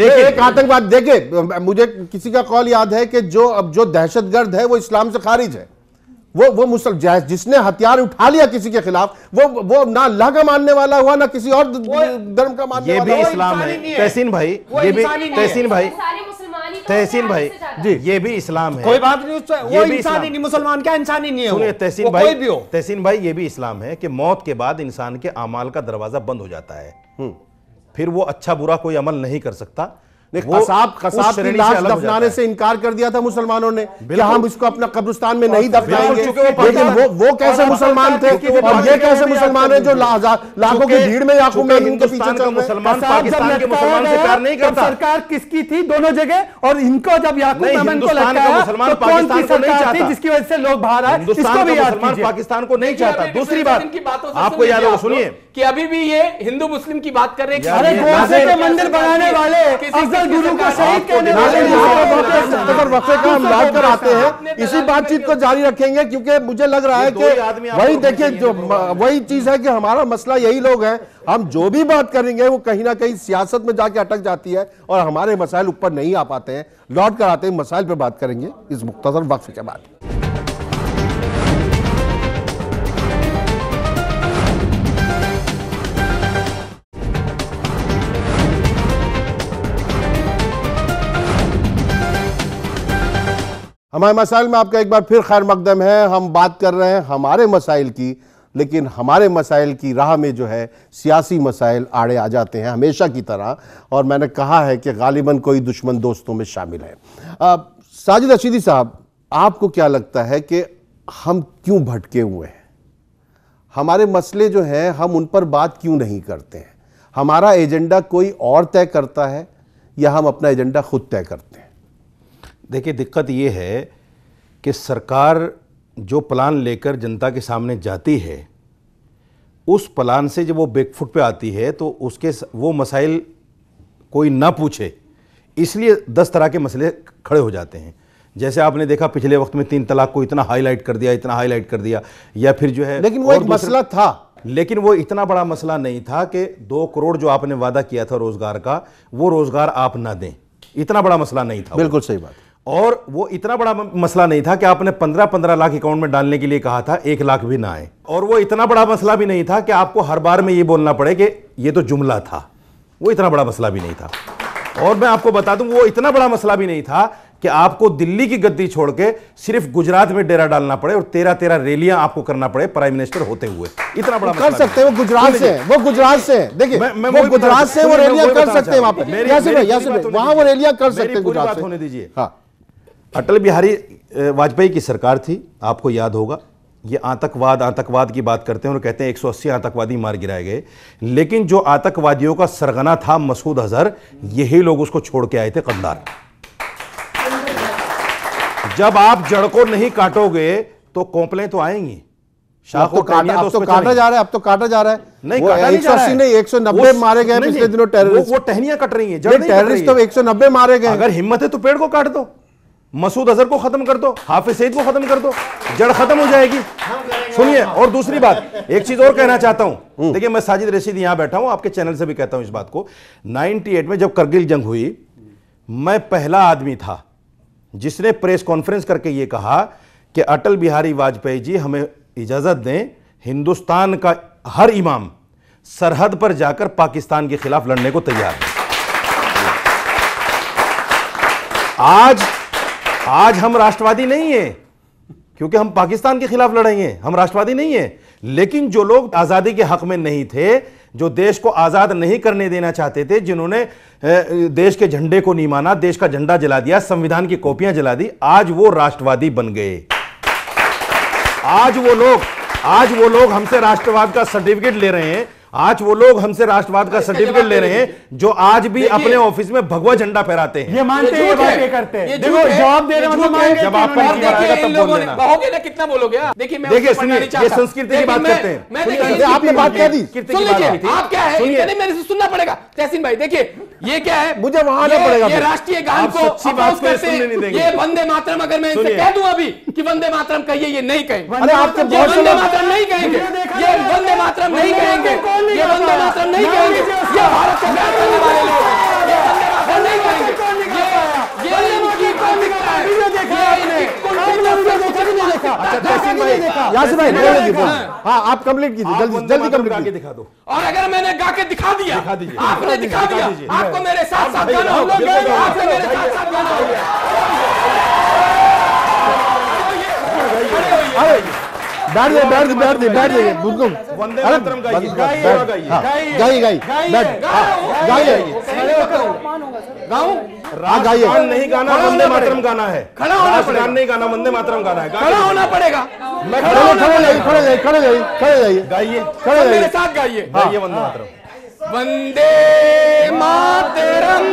एक आतंकवाद, देखिए मुझे किसी का कॉल याद है कि जो दहशतगर्द है वो इस्लाम से खारिज है। वो मुसलमान जिसने हथियार उठा लिया किसी के खिलाफ, वो ना अल्लाह का मानने वाला हुआ ना किसी और धर्म का मानने वाला। ये भी इस्लाम है तहसीन भाई, ये भी तहसीन भाई जी, ये भी इस्लाम है। कोई बात नहीं, वो इंसानी नहीं, मुसलमान क्या इंसानी नहीं है? सुनिए तहसीन भाई, ये भी इस्लाम है कि मौत के बाद इंसान के अमाल का दरवाजा बंद हो जाता है, फिर वो अच्छा बुरा कोई अमल नहीं कर सकता। कसाब की लाश दफनाने से इनकार कर दिया था मुसलमानों ने कि हम इसको अपना कब्रिस्तान में नहीं दफनाएंगे, लेकिन वो कैसे मुसलमान थे और ये कैसे मुसलमान है जो लाखों की भीड़ में याकूब मेमन के पीछे चल मुसलमान पाकिस्तान के मुसलमान से प्यार नहीं करता। सरकार किसकी थी दोनों जगह, और इनको जब याकूब मेमन को लटकाया मुसलमान तो कौन सी सरकार थी जिसकी वजह से लोग बाहर आए? इसको भी याद कीजिए। पाकिस्तान को नहीं चाहता। दूसरी बात आपको याद होगा, सुनिए कि अभी भी ये हिंदू मुस्लिम की बात कर रहे हैं। अरे गोसे के मंदिर बनाने वाले अफजल गुरु को शहीद करने वाले वक्फे का हम लाद कर आते हैं, इसी बातचीत को जारी रखेंगे क्योंकि मुझे लग रहा है कि वही देखिए जो वही चीज है कि हमारा मसला यही लोग हैं, हम जो भी बात करेंगे वो कहीं ना कहीं सियासत में जाके अटक जाती है और हमारे मसाइल ऊपर नहीं आ पाते हैं। लौट कर आते हैं मसाइल पे बात करेंगे इस मुख्तसर वक्फ के बाद। हमारे मसाइल में आपका एक बार फिर खैर मकदम है। हम बात कर रहे हैं हमारे मसाइल की, लेकिन हमारे मसाइल की राह में जो है सियासी मसाइल आड़े आ जाते हैं हमेशा की तरह, और मैंने कहा है कि गालिबन कोई दुश्मन दोस्तों में शामिल है। साजिद रशीदी साहब, आपको क्या लगता है कि हम क्यों भटके हुए हैं? हमारे मसले जो हैं हम उन पर बात क्यों नहीं करते हैं? हमारा एजेंडा कोई और तय करता है या हम अपना एजेंडा खुद तय करते हैं? देखिए, दिक्कत ये है कि सरकार जो प्लान लेकर जनता के सामने जाती है, उस प्लान से जब वो बैकफुट पे आती है तो उसके वो मसाइल कोई ना पूछे, इसलिए 10 तरह के मसले खड़े हो जाते हैं। जैसे आपने देखा पिछले वक्त में 3 तलाक को इतना हाईलाइट कर दिया, इतना हाईलाइट कर दिया, या फिर जो है, लेकिन वो एक मसला था, लेकिन वो इतना बड़ा मसला नहीं था कि 2 करोड़ जो आपने वादा किया था रोजगार का, वो रोजगार आप ना दें, इतना बड़ा मसला नहीं था। बिल्कुल सही बात। और वो इतना बड़ा मसला नहीं था कि आपने 15-15 लाख अकाउंट में डालने के लिए कहा था, 1 लाख भी ना आए। और वो इतना बड़ा मसला भी नहीं था कि आपको हर बार में ये बोलना पड़े कि ये तो जुमला था, वो इतना बड़ा मसला भी नहीं था। और मैं आपको बता दूं, वो इतना बड़ा मसला भी नहीं था कि आपको दिल्ली की गद्दी छोड़ के सिर्फ गुजरात में डेरा डालना पड़े और 13-13 रैलियां आपको करना पड़े प्राइम मिनिस्टर होते हुए। इतना बड़ा कर सकते हैं, वो गुजरात से, वो गुजरात से, देखिए वो गुजरात से वो रैलियां कर सकते हैं वहां पे, वहां वो रैलियां कर सकते हैं गुजरात से। होने दीजिए। हाँ, अटल बिहारी वाजपेयी की सरकार थी, आपको याद होगा, ये आतंकवाद की बात करते हैं और कहते हैं 180 आतंकवादी मार गिराए गए, लेकिन जो आतंकवादियों का सरगना था मसूद अजहर, यही लोग उसको छोड़ के आए थे कंधार। जब आप जड़ को नहीं काटोगे तो कोंपलें तो आएंगी, अब तो काटा जा रहा है। नहीं, वो 180 नहीं 190 मारे गए पिछले दिनों टेररिस्ट। वो टहनियां कट रही हैं, जड़ नहीं टेररिस्ट तो 190 मारे गए। अगर हिम्मत है तो पेड़ को काट दो, मसूद अजहर को खत्म कर दो, हाफिज सईद को खत्म कर दो, जड़ खत्म हो जाएगी। सुनिए, और दूसरी बात, एक चीज और कहना चाहता हूं। देखिए, मैं साजिद रशीदी यहां बैठा हूं, आपके चैनल से भी कहता हूं इस बात को। 98 में जब करगिल जंग हुई, मैं पहला आदमी था जिसने प्रेस कॉन्फ्रेंस करके यह कहा कि अटल बिहारी वाजपेयी जी हमें इजाजत दें, हिंदुस्तान का हर इमाम सरहद पर जाकर पाकिस्तान के खिलाफ लड़ने को तैयार है। आज हम राष्ट्रवादी नहीं है क्योंकि हम पाकिस्तान के खिलाफ लड़ेंगे, हम राष्ट्रवादी नहीं है। लेकिन जो लोग आजादी के हक में नहीं थे, जो देश को आजाद नहीं करने देना चाहते थे, जिन्होंने देश के झंडे को नहीं माना, देश का झंडा जला दिया, संविधान की कॉपियां जला दी, आज वो राष्ट्रवादी बन गए। आज वो लोग हमसे राष्ट्रवाद का सर्टिफिकेट ले रहे हैं, आज वो लोग हमसे राष्ट्रवाद का सर्टिफिकेट ले रहे हैं जो आज भी अपने ऑफिस में भगवा झंडा फहराते हैं। ये मानते हैं, ये बातें करते हैं। देखो, जवाब दे रहे मतलब मांगे, जब आप कहोगे ना कितना बोलोगे। देखिए सुनिए, ये संस्कृति की बात करते हैं। आपने बात क्या दी, सुन लीजिए, आप क्या है, मेरे से सुनना पड़ेगा। तहसीन भाई देखिए, ये क्या है, मुझे वहां आना पड़ेगा। ये राष्ट्रीय गान को अपोज करते हैं। ये वंदे मातरम, अगर मैं इनसे कह दूं अभी कि वंदे मातरम कहिए, ये नहीं कहेंगे। अरे आपके वंदे मातरम नहीं कहेंगे, ये वंदे मातरम नहीं कहेंगे। ये वंदे मातरम नहीं कहेंगे, ये भारत से प्यार करने वाले लोग हैं, ये वंदे मातरम नहीं कहेंगे, ये इनकी प्राथमिकता है, यासिर भाई बोल दीजिए। हाँ आप कंप्लीट कीजिए, जल्दी कंप्लीट कीजिए। दिखा दो। और अगर मैंने गा के दिखा दिया, आपने दिखा दिया, आपको मेरे साथ साथ गाना हम लोग होगा, आपने मेरे साथ साथ गाना होगा। बैठ जाइए बिल्कुल। वंदे मातरम गाइए, गाइए राष्ट्रगान नहीं गाना, वंदे मातरम गाना है। राष्ट्रगान नहीं गाना, वंदे मातरम गाना है। खड़ा होना पड़ेगा, खड़े जाइए गाइए, मेरे साथ गाइए, गाइए वंदे मातरम। वंदे मातरम,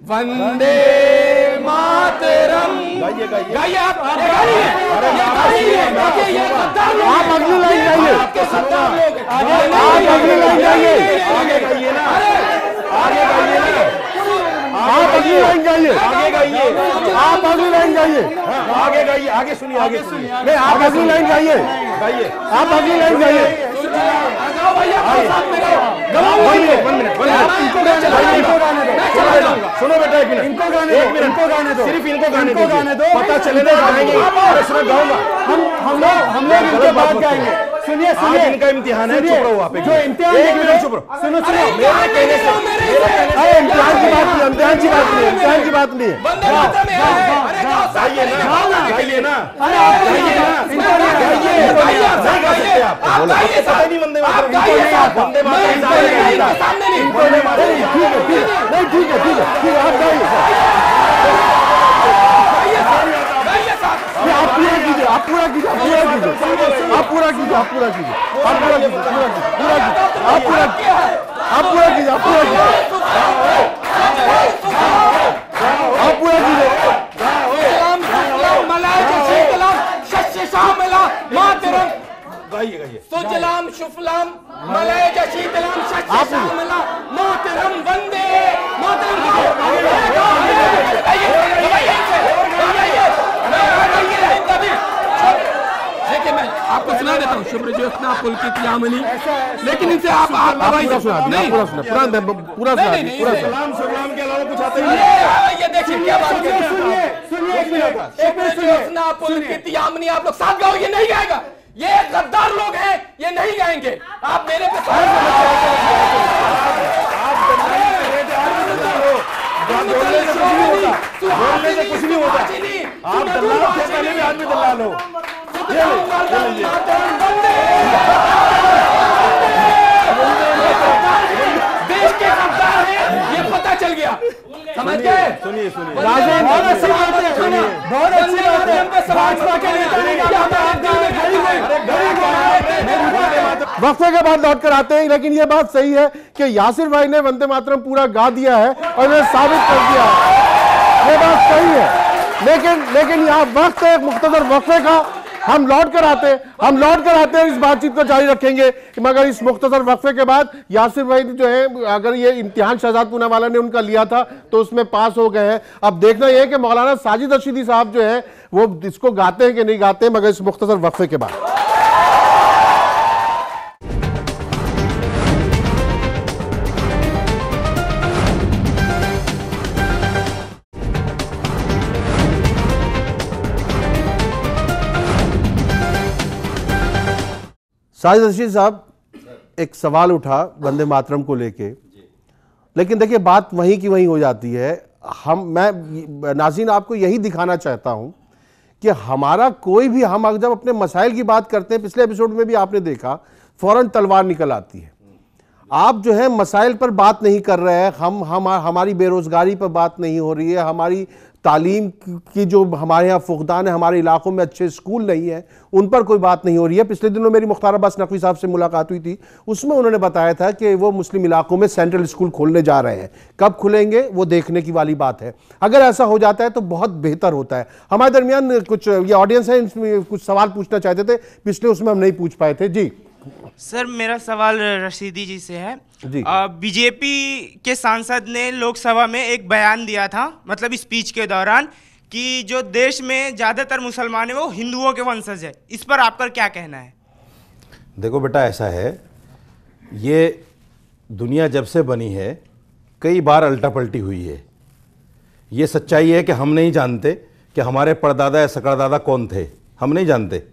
वंदे मातरम। गाइए गाइए गाइए आप, आप अगली लाइन गाइए, आप अगली लाइन गाइए, आगे गाइए ना, आगे गाइए ना, आप अगली लाइन गाइए, आगे गाइए, आप अगली लाइन गाइए, आगे गाइए, आगे सुनिए, आगे सुनिए। नहीं आप अगली लाइन गाइए, गाइए, आप अगली लाइन गाइए। सुनो बेटा, एक मिनट, इनको गाने दो, सिर्फ इनको गाने दो, पता चले ना गाएंगे, मैं गाऊंगा। हम लोग इनके बाद गाएंगे। सुनिए आज इनका इम्तिहान है, चुप रहो आप। जो इम्तिहान एक मिनट चुप रहो। सुनो मेरे कहने से अरे इम्तिहान की बात नहीं, इम्तिहान की बात नहीं, इम्तिहान की बात नहीं है। गाइए ना, गाइए ना, नहीं वंदे मातरम, वंदे ठीक है आप गाइए, आप पूरा कीजिए, आप पूरा कीजिए, आप पूरा कीजिए, आप पूरा कीजिए, आप पूरा कीजिए, आप पूरा कीजिए, आप पूरा कीजिए, आप पूरा कीजिए। गाइए गाइए, सुजलाम शुफलाम मलयज शीतलाम शस्यश्यामला मातरम वंदे मातरम। देखिए मैं आपको सुना देता हूँ, शुभ्र ज्योत्स्ना पुलकित यामिनी, लेकिन इनसे आप पूरा सलाम सलाम के अलावा कुछ आते नहीं। ये देखिए क्या बात कर रहे हैं। शुभ्र ज्योत्स्ना पुलकित यामिनी आप लोग साथ गाओ, ये नहीं गाएगा, ये गद्दार लोग हैं, ये नहीं गाएंगे। आप मेरे पे बोलने से कुछ नहीं होता, आप दलाल थे, पहले भी आदमी दलाल हो। देश के गद्दार हैं, ये पता चल गया, समझ गए? सुनिए सुनिए, बहुत अच्छी बात है, बहुत अच्छी बात है। भाजपा के नेता ने वक्फे के बाद लौट कर आते हैं, लेकिन यह बात सही है कि यासिर भाई ने वंदे मातरम पूरा गा दिया है और इन्हें साबित कर दिया है, ये बात सही है। लेकिन यहाँ वक्त है मुख्तसर वक्फे का, हम लौट कर आते हैं, इस बातचीत को जारी रखेंगे। मगर इस मुख्तसर वक्फे के बाद यासिर भाई जो है, अगर ये इम्तिहान शहजाद पूनावाला ने उनका लिया था तो उसमें पास हो गए हैं। अब देखना यह है कि मौलाना साजिद रशीदी साहब जो है वो इसको गाते हैं कि नहीं गाते, मगर इस मुख्तसर वक्फे के बाद। साजिद रशीद साहब, एक सवाल उठा वंदे मातरम को लेके, लेकिन देखिए बात वहीं की वहीं हो जाती है। मैं नाज़रीन आपको यही दिखाना चाहता हूं कि हमारा कोई भी, हम जब अपने मसाइल की बात करते हैं, पिछले एपिसोड में भी आपने देखा, फौरन तलवार निकल आती है। आप जो है मसाइल पर बात नहीं कर रहे हैं, हमारी बेरोजगारी पर बात नहीं हो रही है, हमारी तालीम की जो हमारे यहाँ फुकदान है, हमारे इलाकों में अच्छे स्कूल नहीं है, उन पर कोई बात नहीं हो रही है। पिछले दिनों मेरी मुख्तार अब्बास नकवी साहब से मुलाकात हुई थी, उसमें उन्होंने बताया था कि वो मुस्लिम इलाकों में सेंट्रल स्कूल खोलने जा रहे हैं, कब खुलेंगे वो देखने की वाली बात है। अगर ऐसा हो जाता है तो बहुत बेहतर होता है। हमारे दरमियान कुछ ये ऑडियंस है, इसमें कुछ सवाल पूछना चाहते थे, पिछले उसमें हम नहीं पूछ पाए थे। जी सर, मेरा सवाल रशीदी जी से है। बीजेपी के सांसद ने लोकसभा में एक बयान दिया था, मतलब स्पीच के दौरान, कि जो देश में ज़्यादातर मुसलमान है वो हिंदुओं के वंशज है। इस पर आपका क्या कहना है? देखो बेटा, ऐसा है ये दुनिया जब से बनी है कई बार अल्टा पलटी हुई है। ये सच्चाई है कि हम नहीं जानते कि हमारे परदादा या सकरदादा कौन थे, हम नहीं जानते,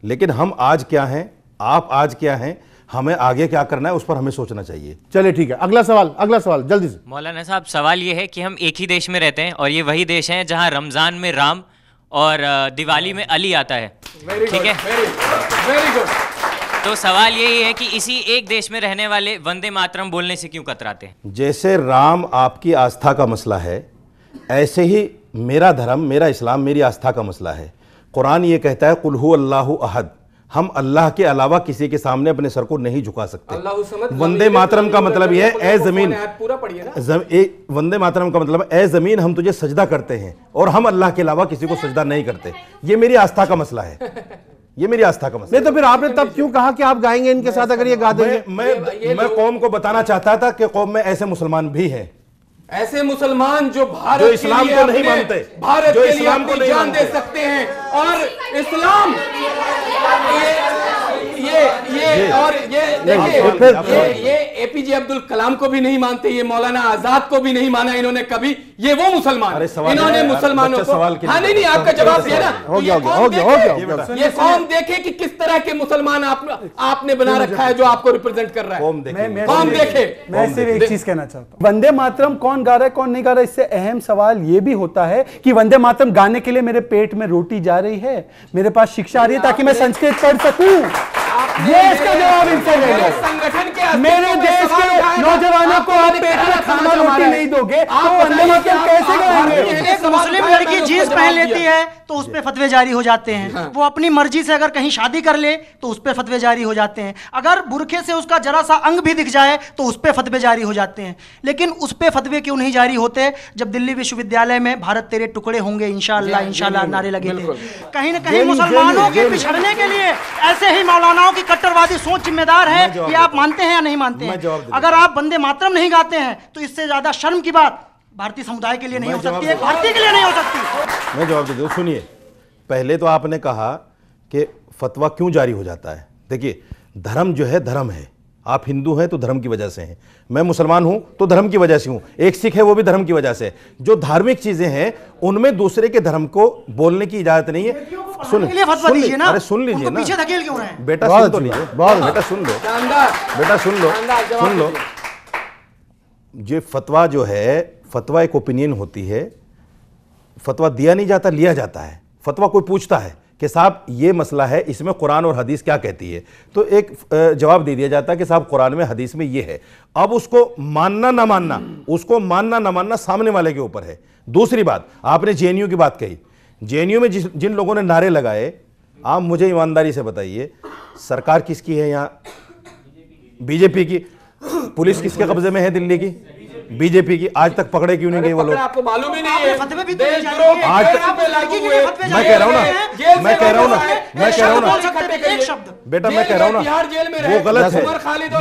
लेकिन हम आज क्या हैं, आप आज क्या हैं, हमें आगे क्या करना है उस पर हमें सोचना चाहिए। चलिए ठीक है, अगला सवाल जल्दी से। मौलाना साहब, सवाल ये है कि हम एक ही देश में रहते हैं और ये वही देश है जहां रमज़ान में राम और दिवाली में अली आता है, ठीक है? Very good. तो सवाल यही है कि इसी एक देश में रहने वाले वंदे मातरम बोलने से क्यों कतराते हैं? जैसे राम आपकी आस्था का मसला है, ऐसे ही मेरा धर्म, मेरा इस्लाम मेरी आस्था का मसला है। कुरान ये कहता है कुल हु अल्लाहु अहद, हम अल्लाह के अलावा किसी के सामने अपने सर को नहीं झुका सकते। वंदे मातरम का मतलब यह है, ए जमीन, वंदे मातरम का मतलब ए जमीन हम तुझे सजदा करते हैं, और हम अल्लाह के अलावा किसी को सजदा नहीं करते। ये मेरी आस्था का मसला है, ये मेरी आस्था का मसला। नहीं तो फिर आपने तब क्यों कहा कि आप गाएंगे इनके साथ अगर ये गा देंगे? मैं कौम को बताना चाहता था कि कौम में ऐसे मुसलमान भी हैं, ऐसे मुसलमान जो भारत जो इस्लाम को नहीं मानते, भारत जो के लिए इस्लाम को अपनी नहीं जान मानते दे सकते हैं। और इस्लाम ये एपीजे अब्दुल कलाम को भी नहीं मानते, ये मौलाना आजाद को भी नहीं माना इन्होंने कभी। ये वो मुसलमान, इन्होंने मुसलमानों को, हाँ नहीं आपका जवाब दिया ना, हो गया। ये कौम देखे कि किस तरह के मुसलमान आपने बना रखा है जो आपको रिप्रेजेंट कर रहा है। कौम देखे। मैं सिर्फ एक चीज कहना चाहता हूँ, वंदे मातरम कौन गा रहा है कौन नहीं गा रहा है, इससे अहम सवाल ये भी होता है कि वंदे मातरम गाने के लिए मेरे पेट में रोटी जा रही है, मेरे पास शिक्षा आ रही है ताकि मैं संस्कृत पढ़ सकूं। ये इसका जवाब इनसे ले लो। संगठन के मेरे देश के नौजवानों को आप पेट में खाना रोटी नहीं दोगे तो वंदे मातरम कैसे गाएंगे? एक मुस्लिम लड़की जीन्स पहन लेती है तो उस पे फतवे जारी हो जाते हैं। वो अपनी मर्जी से अगर कहीं शादी कर ले तो उस पे फतवे जारी हो जाते हैं। अगर बुरखे से उसका जरा सा अंग भी दिख जाए तो उस पे फतवे जारी हो जाते हैं। लेकिन उस पे फतवे क्यों नहीं जारी होते जब दिल्ली विश्वविद्यालय में भारत तेरे टुकड़े होंगे इंशाअल्लाह इंशाअल्लाह नारे लगे थे? कहीं ना कहीं मुसलमानों के पिछड़ने के लिए ऐसे ही मौलानाओं की कट्टरवादी सोच जिम्मेदार है। ये आप मानते हैं या नहीं मानते हैं? अगर आप वंदे मातरम नहीं गाते हैं तो इससे ज्यादा शर्म की बात भारतीय समुदाय के लिए नहीं हो सकती है, भारतीय के लिए नहीं हो सकती। मैं जवाब दे दूं। सुनिए, पहले तो आपने कहा कि फतवा क्यों जारी हो जाता है। देखिए, धर्म जो है धर्म है, आप हिंदू हैं तो धर्म की वजह से हैं, मैं मुसलमान हूं तो धर्म की वजह से हूं, एक सिख है वो भी धर्म की वजह से। जो धार्मिक चीजें हैं उनमें दूसरे के धर्म को बोलने की इजाजत नहीं है। सुन लीजिए ना, अरे सुन लीजिए ना, पीछे धकेल क्यों रहे हैं? बेटा सुन तो लीजिए, बेटा सुन लो, बेटा सुन लो। ये फतवा जो है, फतवा एक ओपिनियन होती है, फतवा दिया नहीं जाता, लिया जाता है। फतवा कोई पूछता है कि साहब ये मसला है, इसमें कुरान और हदीस क्या कहती है, तो एक जवाब दे दिया जाता है कि साहब कुरान में हदीस में ये है। अब उसको मानना ना मानना, उसको मानना ना मानना सामने वाले के ऊपर है। दूसरी बात, आपने जेएनयू की बात कही। जेएनयू में जिन लोगों ने नारे लगाए, आप मुझे ईमानदारी से बताइए, सरकार किसकी है यहाँ? बीजेपी की। पुलिस किसके कब्जे में है दिल्ली की? बीजेपी की। आज तक पकड़े क्यों नहीं गए वो लोग? आपको मालूम ही नहीं है। आज तक मैं कह रहा हूं ना, मैं कह रहा हूं ना, बेटा मैं कह रहा हूं ना, वो गलत है।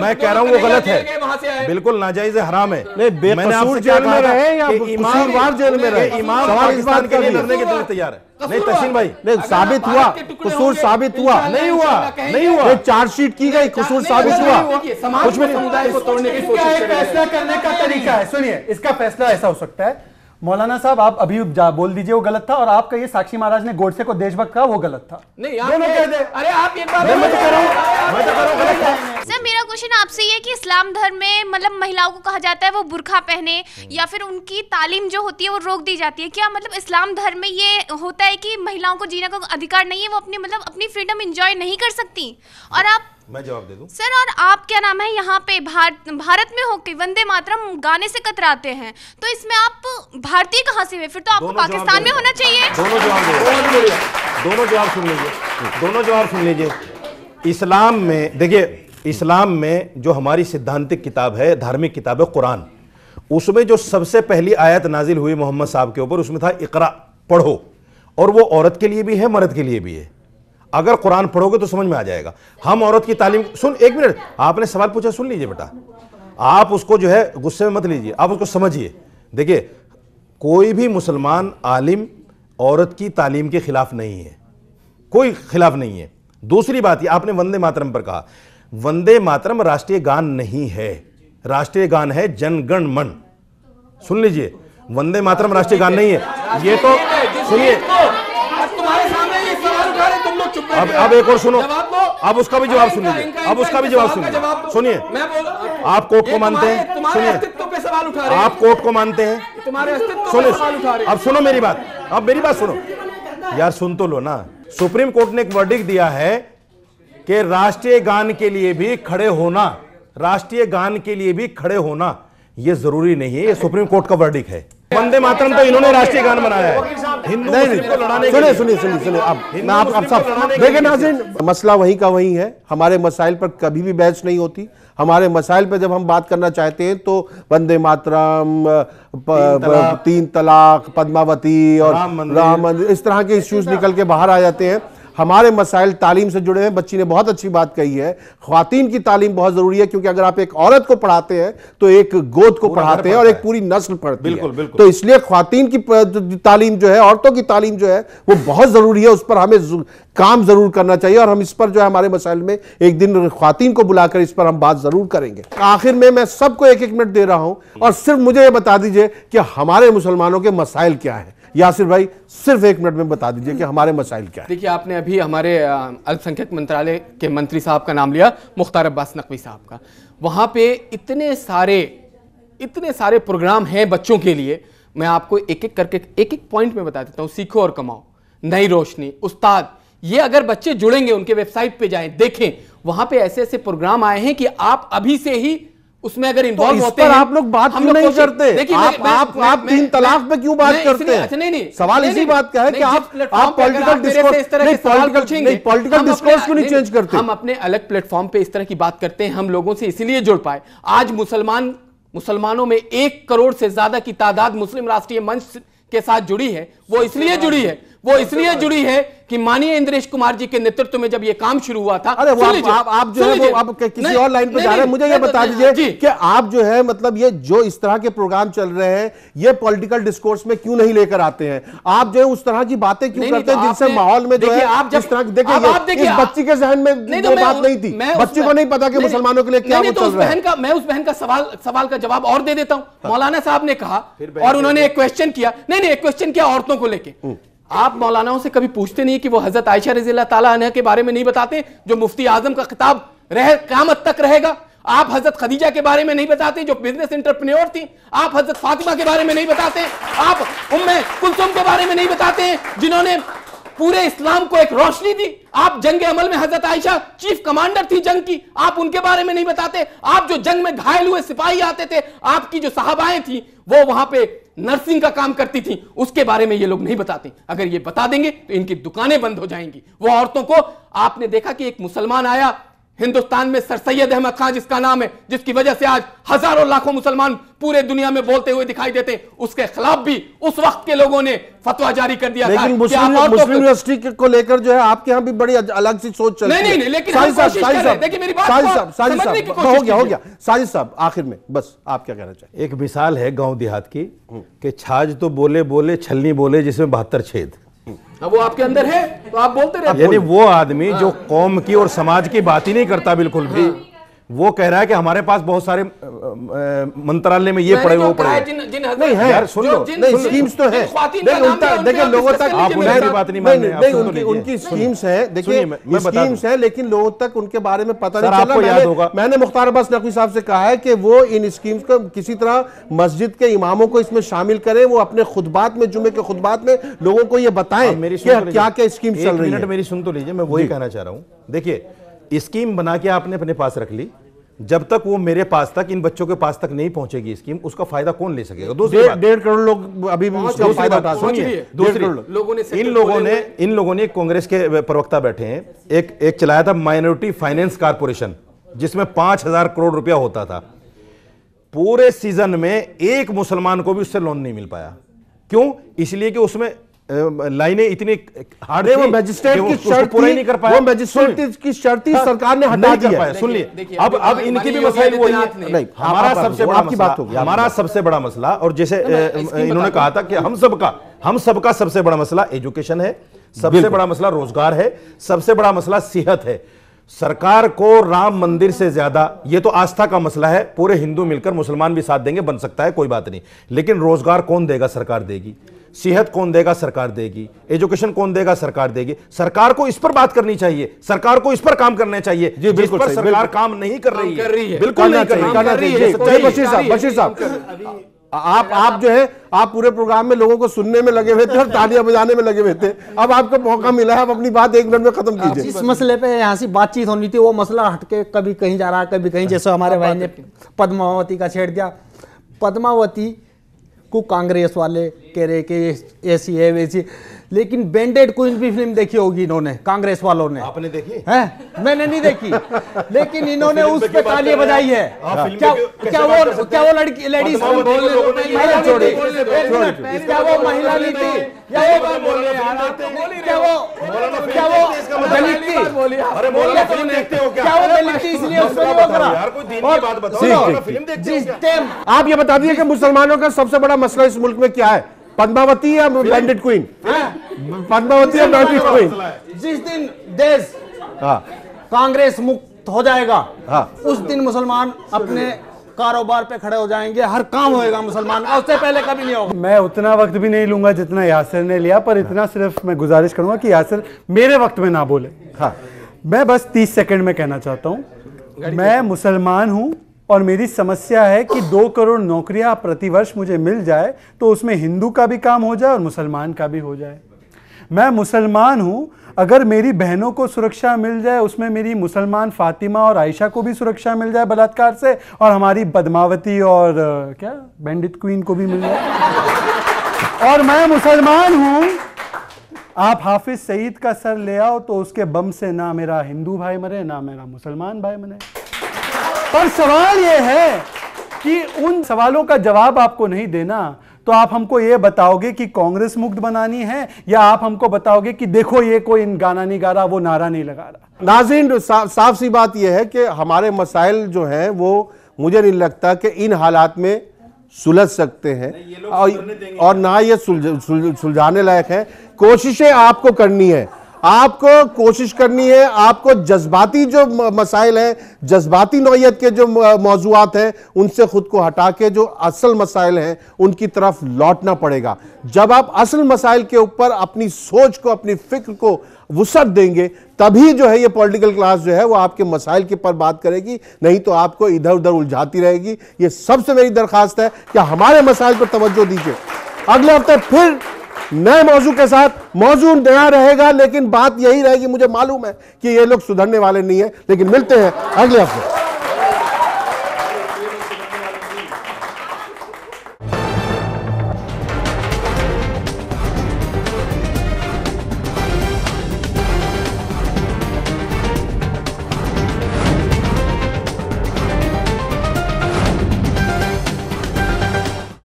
मैं कह रहा हूं वो गलत है, बिल्कुल नाजायज है, हराम है। मैंने आपसे क्या कहा था कि इमाम जेल में रहे, इमाम पाकिस्तान के लिए लड़ने के लिए तैयार है। नहीं तहसीन भाई, नहीं साबित हुआ, कसूर साबित हुआ, नहीं हुआ, चार्जशीट की गई, कसूर साबित हुआ, कुछ भी समुदाय को तोड़ने की कोशिश कर रहे हैं। फैसला करने का तरीका है। सुनिए, इसका फैसला ऐसा हो सकता है, मौलाना साहब आप अभी बोल दीजिए वो गलत था, और आपका ये साक्षी महाराज ने गोडसे को देशभक्त कहा वो गलत था। नहीं दोनों कह दे। अरे आप एक बार मैं तो कह रहा हूं गलत था। सर मेरा क्वेश्चन आपसे ये कि इस्लाम धर्म में मतलब महिलाओं को कहा जाता है वो बुर्का पहने या फिर उनकी तालीम जो होती है वो रोक दी जाती है। क्या मतलब इस्लाम धर्म में ये होता है कि महिलाओं को जीने का अधिकार नहीं है, वो अपनी मतलब अपनी फ्रीडम एंजॉय नहीं कर सकती? और आप, मैं जवाब दे दूं सर, और आप क्या नाम है यहाँ पे भारत में होके वंदे मातरम गाने से कतराते हैं, तो इसमें आप भारतीय कहाँ से हुए? फिर तो आपको पाकिस्तान में होना चाहिए। दोनों जवाब सुन लीजिए। इस्लाम में देखिए, इस्लाम में जो हमारी सिद्धांतिक किताब है, धार्मिक किताब है कुरान, उसमें जो सबसे पहली आयत नाजिल हुई मोहम्मद साहब के ऊपर, उसमें था इकरा, पढ़ो। और वो औरत के लिए भी है, मर्द के लिए भी है। अगर कुरान पढ़ोगे तो समझ में आ जाएगा। हम औरत की तालीम, सुन एक मिनट, आपने सवाल पूछा, सुन लीजिए बेटा, आप उसको जो है गुस्से में मत लीजिए, आप उसको समझिए। देखिए, कोई भी मुसलमान आलिम औरत की तालीम के खिलाफ नहीं है, कोई खिलाफ नहीं है। दूसरी बात, ये आपने वंदे मातरम पर कहा, वंदे मातरम राष्ट्रीय गान नहीं है, राष्ट्रीय गान है जन गण मन। सुन लीजिए, वंदे मातरम राष्ट्रीय गान नहीं है। ये तो सुनिए, अब एक और सुनो, अब उसका भी जवाब सुन लीजिए, अब उसका भी जवाब सुनिए। सुनिए, आप कोर्ट को मानते हैं, सुनिए, आप कोर्ट को मानते हैं, सुनिए, अब सुनो मेरी बात, अब मेरी बात सुनो यार, सुन तो लो ना। सुप्रीम कोर्ट ने एक वर्डिक्ट दिया है कि राष्ट्रीय गान के लिए भी खड़े होना, राष्ट्रीय गान के लिए भी खड़े होना ये जरूरी नहीं है, ये सुप्रीम कोर्ट का वर्डिक्ट है। वंदे मातरम तो इन्होंने राष्ट्रीय गान बनाया है हिंदू मुस्लिम को लड़ाने के लिए। सुनिए, अब मैं आप सब देखिए नाज़रीन, मसला वहीं का वहीं है। हमारे मसाइल पर कभी भी बहस नहीं होती। हमारे मसाइल पर जब हम बात करना चाहते हैं तो वंदे मातरम, 3 तलाक, पद्मावती और राम मंदिर, इस तरह के इश्यूज निकल के बाहर आ जाते हैं। हमारे मसाइल तालीम से जुड़े हैं। बच्ची ने बहुत अच्छी बात कही है, ख्वातीन की तालीम बहुत जरूरी है, क्योंकि अगर आप एक औरत को पढ़ाते हैं तो एक गोद को पढ़ाते हैं और एक पूरी नस्ल पढ़ती है। तो इसलिए ख्वातीन की तालीम जो है, औरतों की तालीम जो है वो बहुत जरूरी है। उस पर हमें काम जरूर करना चाहिए और हम इस पर जो है हमारे मसाइल में एक दिन ख्वातीन को बुलाकर इस पर हम बात जरूर करेंगे। आखिर में मैं सबको 1-1 मिनट दे रहा हूं और सिर्फ मुझे ये बता दीजिए कि हमारे मुसलमानों के मसाइल क्या है। यासिर भाई, सिर्फ 1 मिनट में बता दीजिए कि हमारे मसाइल क्या है। देखिए, आपने अभी हमारे अल्पसंख्यक मंत्रालय के मंत्री साहब का नाम लिया, मुख्तार अब्बास नकवी साहब का। वहां पे इतने सारे प्रोग्राम हैं बच्चों के लिए। मैं आपको एक एक करके एक पॉइंट में बता देता हूं। सीखो और कमाओ, नई रोशनी, उस्ताद, ये अगर बच्चे जुड़ेंगे, उनके वेबसाइट पे जाएं, देखें, वहां पे ऐसे ऐसे प्रोग्राम आए हैं कि आप अभी से ही उसमें अगर इन्वॉल्व होते हैं। आप लोग बात क्यों नहीं करते? आप 3 तलाक पे क्यों बात करते हैं? नहीं, सवाल इसी बात का है कि आप पॉलिटिकल डिस्कोर्स क्यों नहीं चेंज करते? हम अपने अलग प्लेटफॉर्म पे इस तरह की बात करते हैं। हम लोगों से इसीलिए जुड़ पाए। आज मुसलमानों में 1 करोड़ से ज्यादा की तादाद मुस्लिम राष्ट्रीय मंच के साथ जुड़ी है। वो इसलिए जुड़ी है कि माननीय इंद्रेश कुमार जी के नेतृत्व में जब ये काम शुरू हुआ था। अरे आप जो है वो आप किसी और लाइन पे जा रहे हैं। मुझे ये बता दीजिए कि आप जो है मतलब ये जो इस तरह के प्रोग्राम चल रहे हैं, ये पॉलिटिकल डिस्कोर्स में क्यों नहीं लेकर आते हैं? आप जो है उस तरह की बातें क्यों करते हैं जिनसे माहौल में जो है इस तरह देखिए, इस बच्ची के जहन में वो बात नहीं थी। बच्ची को नहीं पता कि मुसलमानों के लिए क्या वो चल रहा है। मैं उस बहन का सवाल का जवाब और दे देता हूं। मौलाना साहब ने कहा और उन्होंने एक क्वेश्चन किया, एक क्वेश्चन किया औरतों को लेके। आप मौलानाओं से कभी पूछते नहीं कि वो हजरत आयशा रज़ियल्लाहु ताला अन्हा के बारे में नहीं बताते, जो मुफ्ती आजम का खिताब क़यामत तक रहेगा। आप हजरत खदीजा के बारे में नहीं बताते, जो बिजनेस एंटरप्रेन्योर थी। आप हजरत फातिमा के बारे में नहीं बताते। आप उम्मे कुलसुम के बारे में नहीं बताते हैं, जिन्होंने पूरे इस्लाम को एक रोशनी दी। आप जंग अमल में हजरत आयशा चीफ कमांडर थी जंग की, आप उनके बारे में नहीं बताते। आप जो जंग में घायल हुए सिपाही आते थे, आपकी जो साहबाएं थी वो वहां पे नर्सिंग का काम करती थी, उसके बारे में ये लोग नहीं बताते। अगर ये बता देंगे तो इनकी दुकानें बंद हो जाएंगी। वो औरतों को आपने देखा कि एक मुसलमान आया हिंदुस्तान में, सर सैयद अहमद खान जिसका नाम है, जिसकी वजह से आज हजारों लाखों मुसलमान पूरे दुनिया में बोलते हुए दिखाई देते हैं। उसके खिलाफ भी उस वक्त के लोगों ने फतवा जारी कर दिया था। लेकिन मुस्लिम यूनिवर्सिटी को लेकर जो है आपके यहाँ भी बड़ी अलग सी सोच चल रही है। नहीं, लेकिन देखिए मेरी बात हो गया। साजिद साहब, आखिर में बस आप क्या कहना चाहिए? एक मिसाल है गांव देहात की कि छाछ तो बोले बोले छलनी बोले जिसमें 72 छेद। अब वो आपके अंदर है तो आप बोलते रहते। यानी वो आदमी जो कौम की और समाज की बात ही नहीं करता बिल्कुल भी, वो कह रहा है कि हमारे पास बहुत सारे मंत्रालय में ये पड़े वो पड़े। नहीं है यार, सुन लो, नहीं स्कीम्स तो है। देखिए लोगों तक आप मेरी बात नहीं मान रहे। उनकी स्कीम्स है, देखिए स्कीम्स है, लेकिन लोगों तक उनके बारे में पता नहीं चला। याद होगा, मैंने मुख्तार अब्बास नकवी साहब से कहा है कि वो इन स्कीम्स को किसी तरह मस्जिद के इमामों को इसमें शामिल करें। वो अपने खुतबात में, जुमे के खुतबात में लोगों को ये बताएं कि क्या क्या स्कीम चल रही है। मेरी सुन तो लीजिए, मैं वही कहना चाह रहा हूँ। देखिए, स्कीम बना के आपने अपने पास रख ली, जब तक वो मेरे पास तक, इन बच्चों के पास तक नहीं पहुंचेगी स्कीम, उसका फायदा कौन ले सकेगा? 1.5 करोड़ लोग अभी भी उसका फायदा उठा रहे हैं। इन लोगों ने कांग्रेस के प्रवक्ता बैठे हैं, एक चलाया था माइनॉरिटी फाइनेंस कॉर्पोरेशन, जिसमें 5,000 करोड़ रुपया होता था। पूरे सीजन में एक मुसलमान को भी उससे लोन नहीं मिल पाया। क्यों? इसलिए कि उसमें लाइनें इतनी हार्ड, वो मैजिस्ट्रेट की शर्त पूरी नहीं कर पाया। वो मैजिस्ट्रेट की शर्त सरकार ने हटा दिया। सुन लिए, अब इनकी भी मसला वही है। हमारा सबसे बड़ा मसला, हमारा सबसे बड़ा मसला, और जैसे इन्होंने कहा था कि हम सबका सबसे बड़ा मसला एजुकेशन है, सबसे बड़ा मसला रोजगार है, सबसे बड़ा मसला सेहत है। सरकार को राम मंदिर से ज्यादा, ये तो आस्था का मसला है, पूरे हिंदू मिलकर मुसलमान भी साथ देंगे, बन सकता है, कोई बात नहीं, लेकिन रोजगार कौन देगा? सरकार देगी। सेहत कौन देगा? सरकार देगी। एजुकेशन कौन देगा? सरकार देगी। सरकार को इस पर बात करनी चाहिए, सरकार को इस पर काम करना चाहिए, जिस पर सरकार काम नहीं कर रही है, बिल्कुल नहीं कर रही है। बशीर साहब, आप जो है, आप पूरे प्रोग्राम में लोगों को सुनने में लगे हुए थे और तालियां बजाने में लगे हुए थे। अब आपको मौका मिला है, आप अपनी बात 1 मिनट में खत्म कीजिए। जिस मसले पे यहाँ से बातचीत होनी थी वो मसला हटके कभी कहीं जा रहा है, कभी कहीं, जैसे हमारे भाई ने पद्मावती का छेड़ दिया। पद्मावती को कांग्रेस वाले कह रहे कि ऐसी है वैसी, लेकिन बैंडेड क्वीन भी फिल्म देखी होगी इन्होंने, कांग्रेस वालों ने। आपने देखी है? मैंने नहीं देखी, लेकिन इन्होंने उस पे तालियां बजाई है। क्या वो लड़की लेडीज महिला नीति, क्या वो महिला नीति, क्या वो दलित थी, क्या वो दलित थी इसलिए उस पर वो करा। आप ये बता दीजिए कि मुसलमानों का सबसे बड़ा मसला इस मुल्क में क्या है? पद्मावती या बैंडेड क्वीन? पद्मावती या बैंडेड क्वीन? जिस दिन देश कांग्रेस मुक्त हो जाएगा, उस दिन मुसलमान अपने कारोबार पे खड़े हो जाएंगे, हर काम होएगा मुसलमान का, उससे पहले कभी नहीं होगा। मैं उतना वक्त भी नहीं लूंगा जितना यासिर ने लिया, पर इतना सिर्फ मैं गुजारिश करूंगा कि यासिर मेरे वक्त में ना बोले। मैं बस 30 सेकंड में कहना चाहता हूं, मैं मुसलमान हूं और मेरी समस्या है कि 2 करोड़ नौकरियां प्रतिवर्ष मुझे मिल जाए तो उसमें हिंदू का भी काम हो जाए और मुसलमान का भी हो जाए। मैं मुसलमान हूं, अगर मेरी बहनों को सुरक्षा मिल जाए, उसमें मेरी मुसलमान फातिमा और आयशा को भी सुरक्षा मिल जाए बलात्कार से, और हमारी पद्मावती और क्या बैंडिट क्वीन को भी मिल जाए। और मैं मुसलमान हूं, आप हाफिज सईद का सर ले आओ तो उसके बम से ना मेरा हिंदू भाई मरे ना मेरा मुसलमान भाई मरे। पर सवाल यह है कि उन सवालों का जवाब आपको नहीं देना, तो आप हमको ये बताओगे कि कांग्रेस मुक्त बनानी है, या आप हमको बताओगे कि देखो ये कोई गाना नहीं गा रहा, वो नारा नहीं लगा रहा। नाज़रीन, साफ सी बात यह है कि हमारे मसाइल जो हैं वो मुझे नहीं लगता कि इन हालात में सुलझ सकते हैं, और ना ये सुलझाने लायक है। कोशिशें आपको करनी है, आपको कोशिश करनी है, आपको जज्बाती जो मसाइल हैं, जज्बाती नौयत के जो मौजूआत हैं, उनसे खुद को हटा के जो असल मसाइल हैं उनकी तरफ लौटना पड़ेगा। जब आप असल मसाइल के ऊपर अपनी सोच को, अपनी फिक्र को वुसअत देंगे, तभी जो है ये पॉलिटिकल क्लास जो है वो आपके मसाइल के पर बात करेगी, नहीं तो आपको इधर उधर उलझाती रहेगी। ये सबसे मेरी दरखास्त है कि हमारे मसाइल पर तवज्जो दीजिए। अगले हफ्ते फिर नए मौजू के साथ, मौजू नया रहेगा लेकिन बात यही रहेगी, मुझे मालूम है कि ये लोग सुधरने वाले नहीं है, लेकिन मिलते हैं अगले हफ्ते।